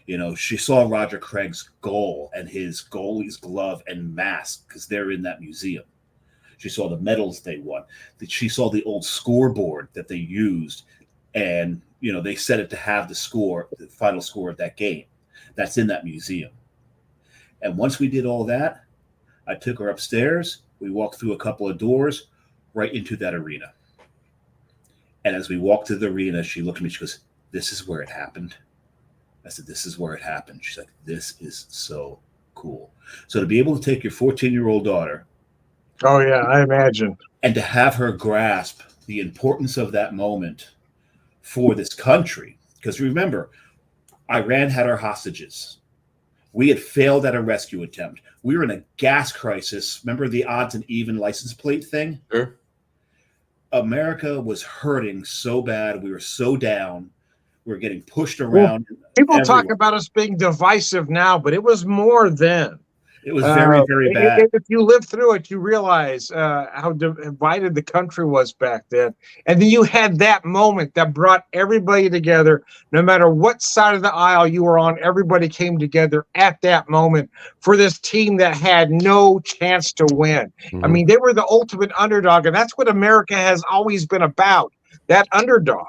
You know, she saw Roger Craig's goal and his goalie's glove and mask because they're in that museum. She saw the medals they won. She saw the old scoreboard that they used, and you know they set it to have the final score of that game. That's in that museum. And once we did all that, I took her upstairs. We walked through a couple of doors right into that arena. And as we walked to the arena, she looked at me. She goes, "This is where it happened." I said, "This is where it happened." She's like, "This is so cool." So to be able to take your 14-year-old daughter, Oh yeah, I imagine, and to have her grasp the importance of that moment for this country, because remember, Iran had our hostages. We had failed at a rescue attempt. We were in a gas crisis. Remember the odds and even license plate thing? Sure. America was hurting so bad. We were so down. We were getting pushed around. People talk about us being divisive now, but it was more then. It was very, very bad. If you live through it, you realize how divided the country was back then. And then you had that moment that brought everybody together. No matter what side of the aisle you were on, everybody came together at that moment for this team that had no chance to win. Mm-hmm. I mean, they were the ultimate underdog, and that's what America has always been about, that underdog.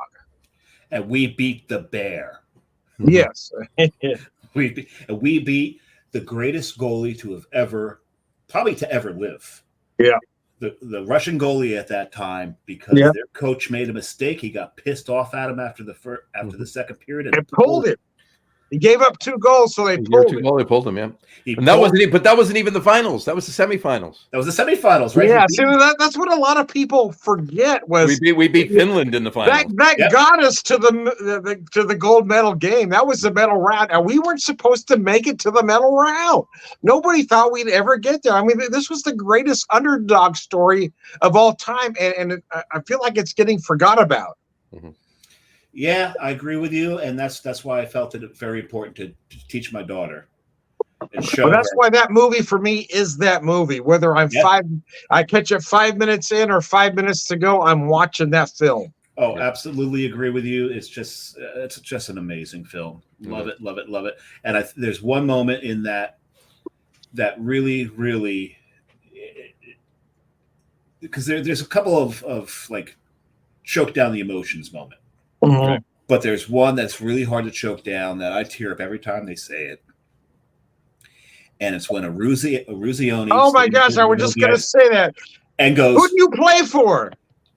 And we beat the bear. Yes. we beat the greatest goalie to have ever live. Yeah. The Russian goalie at that time, because their coach made a mistake, he got pissed off at him after the second period and pulled him. He gave up 2 goals, so they pulled him. They pulled him, yeah. That wasn't even the finals. That was the semifinals. That was the semifinals, right? Yeah, see, that's what a lot of people forget was we beat Finland in the finals. That got us to the gold medal game. That was the medal round, and we weren't supposed to make it to the medal round. Nobody thought we'd ever get there. I mean, this was the greatest underdog story of all time, and I feel like it's getting forgot about. Mm-hmm. Yeah, I agree with you, and that's why I felt it very important to teach my daughter and show her. That's why that movie for me is that movie. Whether I catch it 5 minutes in or 5 minutes to go, I'm watching that film. Oh, absolutely agree with you. It's just an amazing film. Love it, love it, love it. And there's one moment in that really, really, because there's a couple of like choke down the emotions moment. Mm-hmm. But there's one that's really hard to choke down that I tear up every time they say it. And it's when Eruzione. Oh my gosh, I was just going to say that. And goes, "Who do you play for?"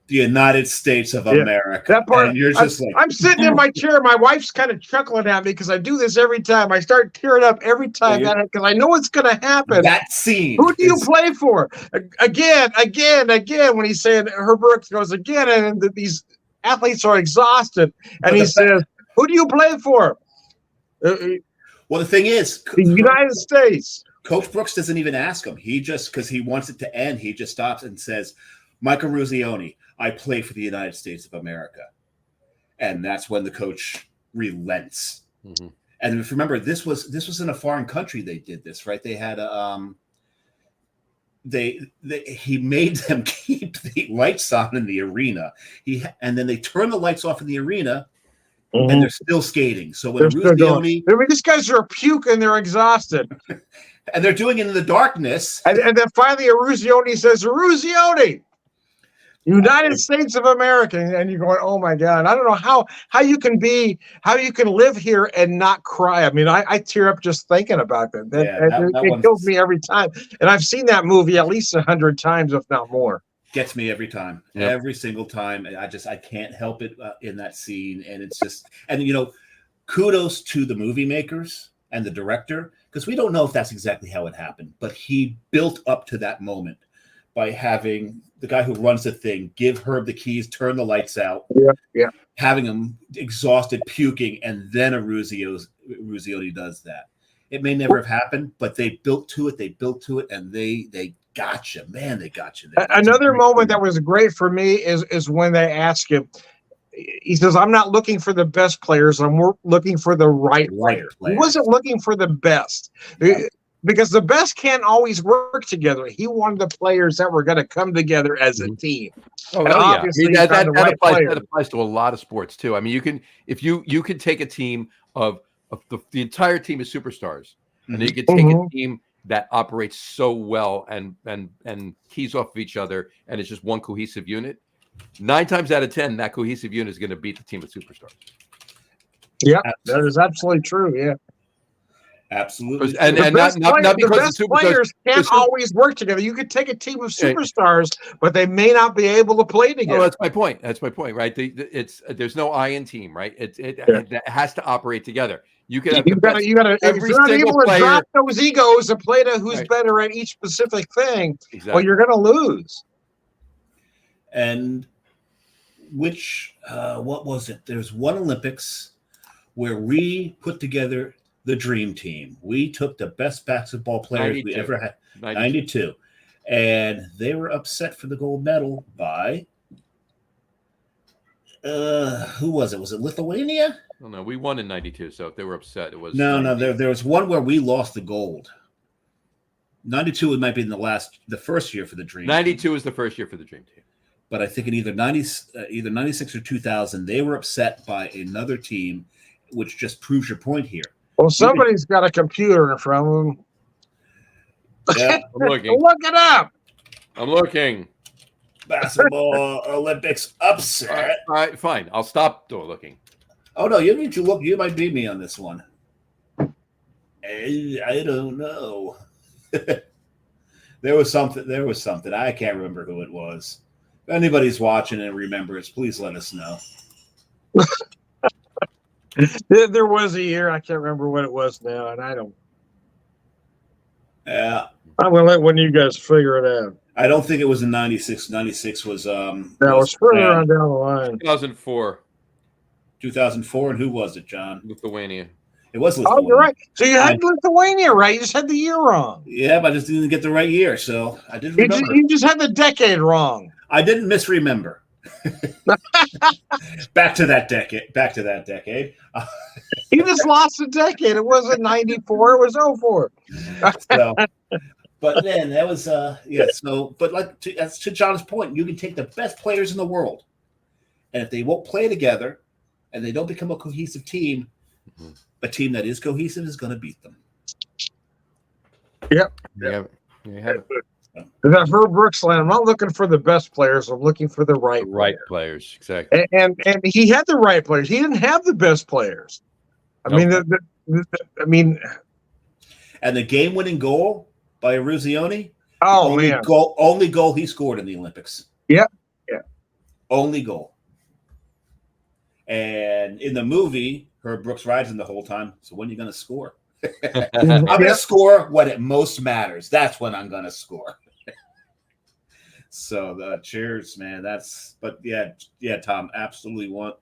The United States of America. That part, and you're just I'm sitting in my chair. My wife's kind of chuckling at me because I do this every time. I start tearing up every time because I know it's going to happen. That scene. Who do you play for? Again. When he's saying, Herb Brooks goes again, and these athletes are exhausted, and he says, "Who do you play for?" Well, the thing is, the United States. Coach Brooks doesn't even ask him. He just, because he wants it to end, he just stops and says, "Michael Eruzione, I play for the United States of America." And that's when the coach relents. Mm-hmm. And if you remember, this was in a foreign country. They did this, right? They had he made them keep the lights on in the arena. And then they turn the lights off in the arena, mm-hmm. and they're still skating. So when Eruzione, these guys are puking, they're exhausted, and they're doing it in the darkness. And then finally, Eruzione says, "Eruzione, United States of America," and you're going, "Oh my God!" I don't know how you can live here and not cry. I mean, I tear up just thinking about that. It kills me every time. And I've seen that movie at least 100 times, if not more. Gets me every time, Yep. every single time. And I can't help it in that scene. And it's just, and kudos to the movie makers and the director, because we don't know if that's exactly how it happened, but he built up to that moment by having the guy who runs the thing give Herb the keys, turn the lights out, having him exhausted, puking, and then Ruzioni does that. It may never have happened, but they built to it, and they got you, man. They got you. Another moment that was great for me is when they ask him. He says, "I'm not looking for the best players. I'm looking for the right player." He wasn't looking for the best because the best can't always work together. He wanted the players that were going to come together as a team. Oh, and obviously, that applies to a lot of sports too. I mean, you can take a team of the entire team is superstars, and then you can take a team that operates so well and keys off of each other, and it's just one cohesive unit. 9 times out of 10, that cohesive unit is going to beat the team of superstars. Yeah, that is absolutely true. Yeah, absolutely. And not because the best players can't always work together. You could take a team of superstars, but they may not be able to play together. Oh, that's my point. Right? There's no I in team, right? It has to operate together. You can have you got to if you're not able to drop those egos and play to who's better at each specific thing. Exactly. Well, you're going to lose. And what was it? There's one Olympics where we put together the dream team. We took the best basketball players we ever had. 92. And they were upset for the gold medal by who was it? Was it Lithuania? Oh, no, we won in 92. So if they were upset, it was no. There was one where we lost the gold. 92 might be the first year for the dream. 92 was the first year for the dream team. But I think in either 96 or 2000, they were upset by another team, which just proves your point here. Well, somebody's got a computer in front of them. Yeah, I'm looking. Look it up. I'm looking. Basketball Olympics upset. All right, fine. I'll stop looking. Oh no, you need to look. You might beat me on this one. I don't know. There was something. I can't remember who it was. If anybody's watching and remembers, please let us know. There was a year, I can't remember what it was now, and I don't. Yeah. I'm going to let one of you guys figure it out. I don't think it was in 96. 96 was that was further on down the line. 2004. 2004, and who was it, John? Lithuania. It was Lithuania. Oh, you're right. So you had Lithuania right. You just had the year wrong. Yeah, but I just didn't get the right year, so I didn't remember. You just had the decade wrong. I didn't misremember. Back to that decade. You just lost a decade. It wasn't 94. It was 04. So, but then that was So, but that's to John's point. You can take the best players in the world, and if they won't play together, and they don't become a cohesive team, a team that is cohesive is going to beat them. Yep. Yeah. That Herb Brooks line. I'm not looking for the best players. I'm looking for the right players. Exactly. And he had the right players. He didn't have the best players. I mean, and the game-winning goal by Ruzioni. Oh man! Only goal he scored in the Olympics. Yeah. Only goal. And in the movie, Herb Brooks rides him the whole time. So when are you going to score? I'm going to score when it most matters. That's when I'm going to score. So cheers, man. But Tom, absolutely want.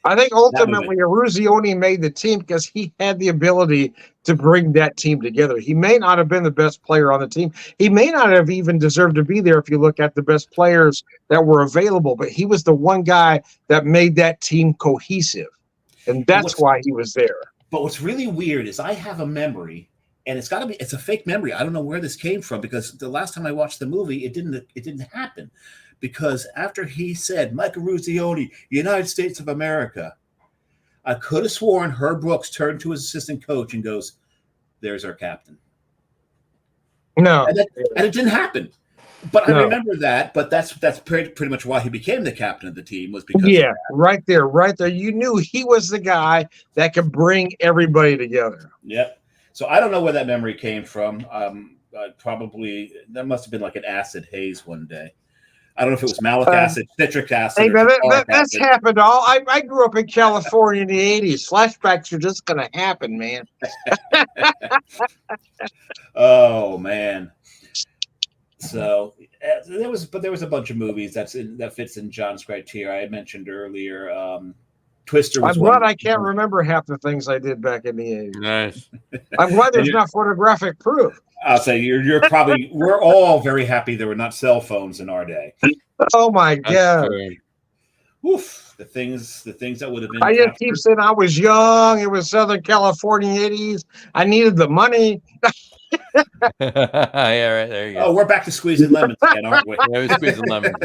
I think ultimately Ruzioni made the team because he had the ability to bring that team together. He may not have been the best player on the team. He may not have even deserved to be there if you look at the best players that were available, but he was the one guy that made that team cohesive. And that's why he was there. But what's really weird is I have a memory, and it's a fake memory. I don't know where this came from because the last time I watched the movie, it didn't happen. Because after he said, Michael Ruzioni, United States of America, I could have sworn Herb Brooks turned to his assistant coach and goes, there's our captain. No. And it didn't happen. But I remember that. But that's pretty much why he became the captain of the team was because right there. You knew he was the guy that could bring everybody together. Yep. So I don't know where that memory came from. Probably that must have been like an acid haze one day. I don't know if it was malic acid, citric acid. Hey, or man, tartaric that's acid. happened all. I grew up in California in the 80s. Flashbacks are just going to happen, man. Oh man. So there was a bunch of movies that fits in John's criteria. I had mentioned earlier. Twister was I'm one. glad I can't remember half the things I did back in the 80s. Nice. I'm glad there's not photographic proof. I'll say you're probably. We're all very happy there were not cell phones in our day. Oh my That's God. true. Oof, the things that would have been. I just keep saying I was young. It was Southern California 80s. I needed the money. Yeah, right there you go. Oh, we're back to squeezing lemons again, aren't we? Yeah, we're squeezing lemons.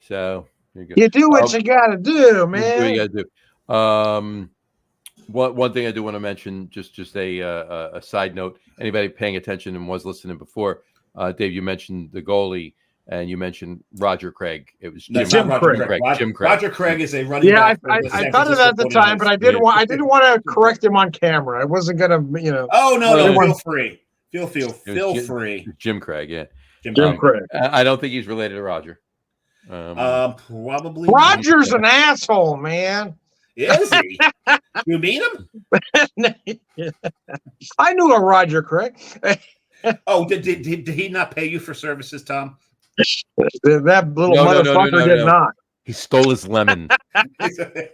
So there you go. You do what you got to do, man. What do you got to do? One thing I do want to mention, just a side note. Anybody paying attention and was listening before, Dave, you mentioned the goalie and you mentioned Roger Craig. It was Jim Craig. Jim Craig. Roger Craig is a running Yeah, back. I thought of that at the time, but I didn't want to correct him on camera. I wasn't gonna, Oh no, Well, feel free. Feel free. Jim Craig, yeah. Jim Craig. I don't think he's related to Roger. Probably. Roger's an asshole, man. Is he? You meet him? I knew a Roger Craig. Oh, did he not pay you for services, Tom? That little motherfucker did not. He stole his lemon.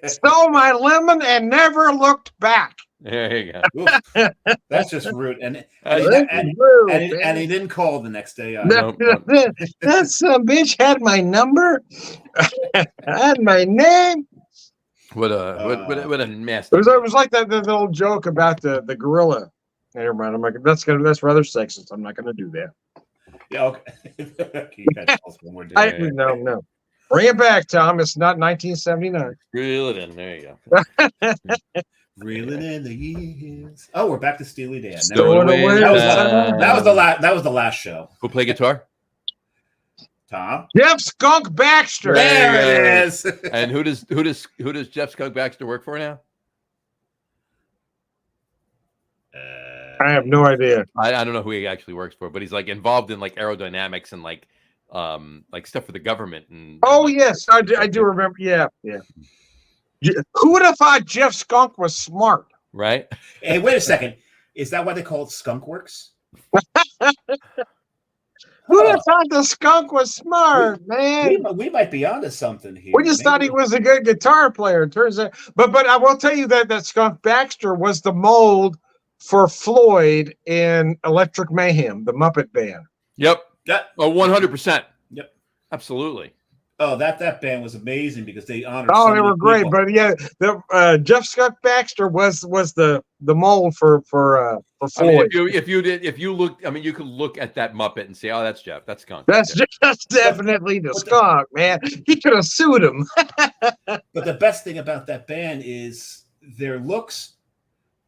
Stole my lemon and never looked back. There you go. Oof, that's just rude. And he didn't call the next day. That some bitch had my number, had my name. What a mess. It was like that the old joke about the gorilla. Never mind. I'm like, that's rather sexist. I'm not gonna do that. Yeah, okay. You gotta tell us one more day. No. Bring it back, Tom. It's not 1979. Reel it in. There you go. Reeling in the years. Oh, we're back to Steely Dan. Stowing away That was the last show. Who play guitar? Tom. Jeff Skunk Baxter. There it is. And who does Jeff Skunk Baxter work for now? I have no idea. I don't know who he actually works for, but he's like involved in like aerodynamics and like stuff for the government. And Yes, I do remember. Yeah. Who would have thought Jeff Skunk was smart? Right. Hey, wait a second. Is that why they call it Skunk Works? Who would have thought the skunk was smart, man? We might be onto something here. We just thought he was a good guitar player. Turns out, but I will tell you that Skunk Baxter was the mold for Floyd in Electric Mayhem, the Muppet Band. Yep. 100%. Yep. Absolutely. Oh, that band was amazing because they honored. Oh, they were great, but yeah, Jeff Skunk Baxter was the mold for Floyd. I mean, if you look, I mean, you could look at that Muppet and say, "Oh, that's Jeff. That's Skunk." That's definitely the skunk, man. He could have sued him. But the best thing about that band is their looks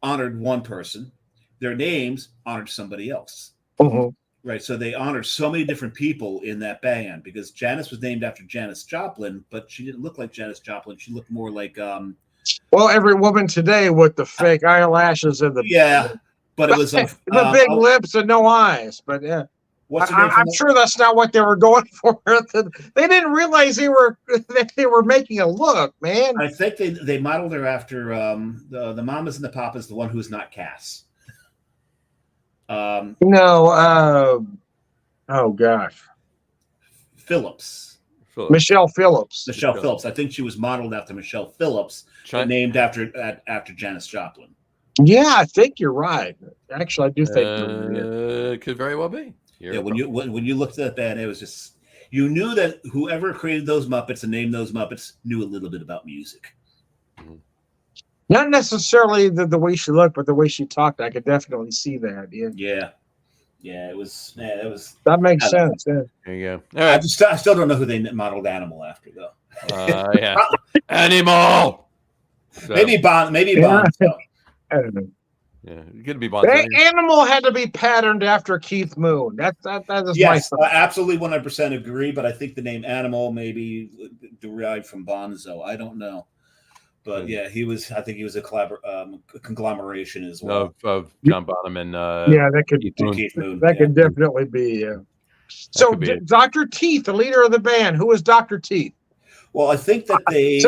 honored one person, their names honored somebody else. Mm-hmm. Right, so they honored so many different people in that band because Janis was named after Janis Joplin, but she didn't look like Janis Joplin. She looked more like well, every woman today with the fake eyelashes and the but it was the big lips and no eyes. But yeah, I'm sure that's not what they were going for. They didn't realize they were making a look, man. I think they modeled her after the Mamas and the Papas, the one who's not Cass. Oh gosh, Phillips. Michelle Phillips. Michelle Phillips. I think she was modeled after Michelle Phillips, named after Janis Joplin. Yeah, I think you're right. Actually, I do think could very well be. When you looked at that band, it was just you knew that whoever created those Muppets and named those Muppets knew a little bit about music. Mm-hmm. Not necessarily the way she looked, but the way she talked. I could definitely see that. Yeah. It was. Yeah, it was. That makes sense. Yeah. There you go. All right. I still don't know who they modeled Animal after, though. Yeah. Animal. So. Maybe Bond. So. I don't know. Yeah, it could be Bond. Animal had to be patterned after Keith Moon. That is yes, I absolutely 100% agree. But I think the name Animal maybe derived from Bonzo. I don't know. But yeah, I think he was a conglomeration as well of John Bonham and that could Keith Moon. That could definitely be. So could be it. Dr. Teeth, the leader of the band, who is Dr. Teeth? Well, I think that they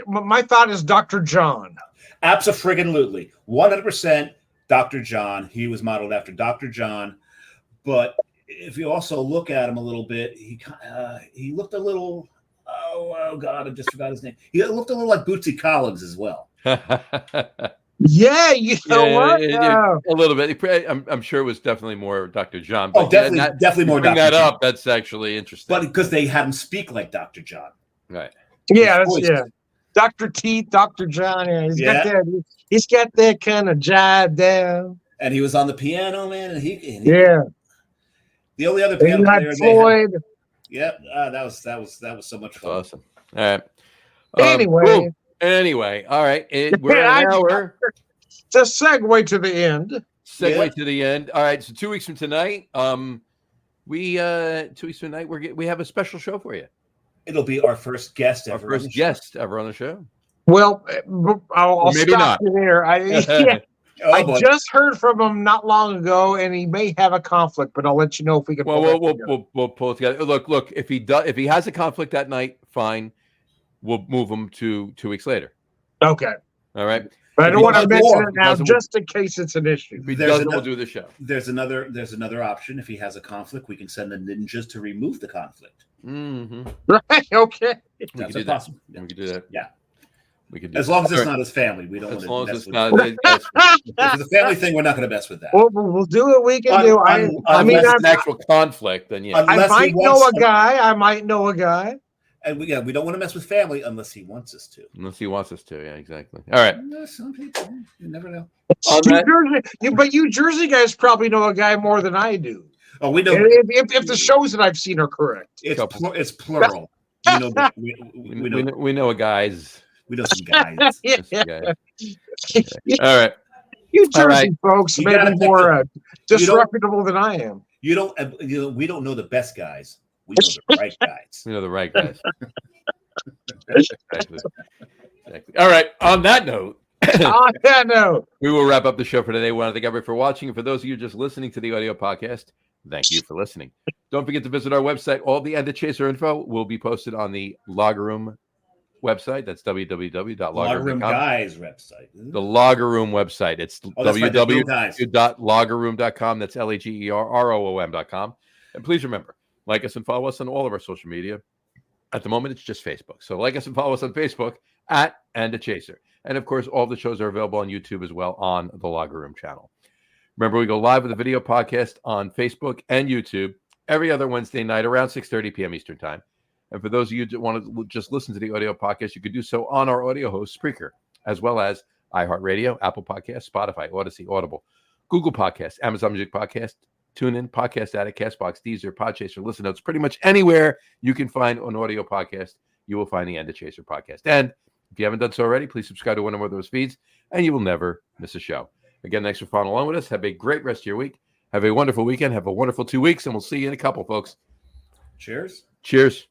My thought is Dr. John. abso-friggin-lutely 100% Dr. John. He was modeled after Dr. John, but if you also look at him a little bit, he looked a little. Oh God, I just forgot his name. He looked a little like Bootsy Collins as well. Yeah, you know what? A little bit. I'm sure it was definitely more Dr. John. But Definitely more. Bring Dr. that John. up. That's actually interesting. But because they had him speak like Dr. John. Right. Yeah, voice. yeah. Dr. Teeth, Dr. John. Yeah, he's got that kind of jive down. And he was on the piano, man. And he the only other And piano you had player Floyd. Yep, that was so much fun. Awesome. All right. Anyway. Cool. Anyway, all right. We're at an hour. To segue to the end. To the end. All right. So 2 weeks from tonight, 2 weeks from tonight, we have a special show for you. It'll be our first guest ever. Our first guest ever on the show. Well, I'll maybe stop not. you there. I boy. just heard from him not long ago, and he may have a conflict, but I'll let you know if we can. Well, we'll pull it together. Look. If he has a conflict that night, fine. We'll move him to 2 weeks later. Okay. All right. But I don't want to mention it now, doesn't- just in case it's an issue. If he doesn't, we'll do the show. There's another option. If he has a conflict, we can send the ninjas to remove the conflict. Mm-hmm. Right? Okay. We That's could do possible. that. We could do that. Yeah. We could do As that. long as it's All right. not his family, we don't As want long to as mess it's with not. If it's a family thing, we're not going to mess with that. We'll do what we can do. I mean, Unless it's an actual conflict, then yeah. I Unless he might wants know a to. guy. I might know a guy. And we don't want to mess with family unless he wants us to. Unless he wants us to. Yeah, exactly. All right. Some people, you never know. But you Jersey guys probably know a guy more than I do. Oh, we know. If the shows that I've seen are correct. It's plural. We know a guys. We know some guys. All right. You Jersey All right. folks You may gotta be pick more disreputable than I am. We don't know the best guys. We know the right guys. We know the right guys. Exactly. All right. On that note, No. we will wrap up the show for today. We want to thank everybody for watching. And for those of you just listening to the audio podcast, thank you for listening. Don't forget to visit our website. All the End of Chaser info will be posted on the Logger Room website. That's www.loggerroom.com. Logger Room Guys website. The Logger Room website. It's www.loggerroom.com. That's LAGERROOM.com. And please remember, like us and follow us on all of our social media. At the moment, it's just Facebook. So like us and follow us on Facebook at And a Chaser. And of course, all the shows are available on YouTube as well on the Logger Room channel. Remember, we go live with a video podcast on Facebook and YouTube every other Wednesday night around 6:30 p.m. Eastern Time. And for those of you that want to just listen to the audio podcast, you could do so on our audio host, Spreaker, as well as iHeartRadio, Apple Podcasts, Spotify, Odyssey, Audible, Google Podcasts, Amazon Music Podcast, TuneIn, Podcast Addict, Castbox, Deezer, Podchaser, Listen Notes. Pretty much anywhere you can find an audio podcast, you will find the End of Chaser podcast. And if you haven't done so already, please subscribe to one or more of those feeds, and you will never miss a show. Again, thanks for following along with us. Have a great rest of your week. Have a wonderful weekend. Have a wonderful 2 weeks, and we'll see you in a couple, folks. Cheers. Cheers.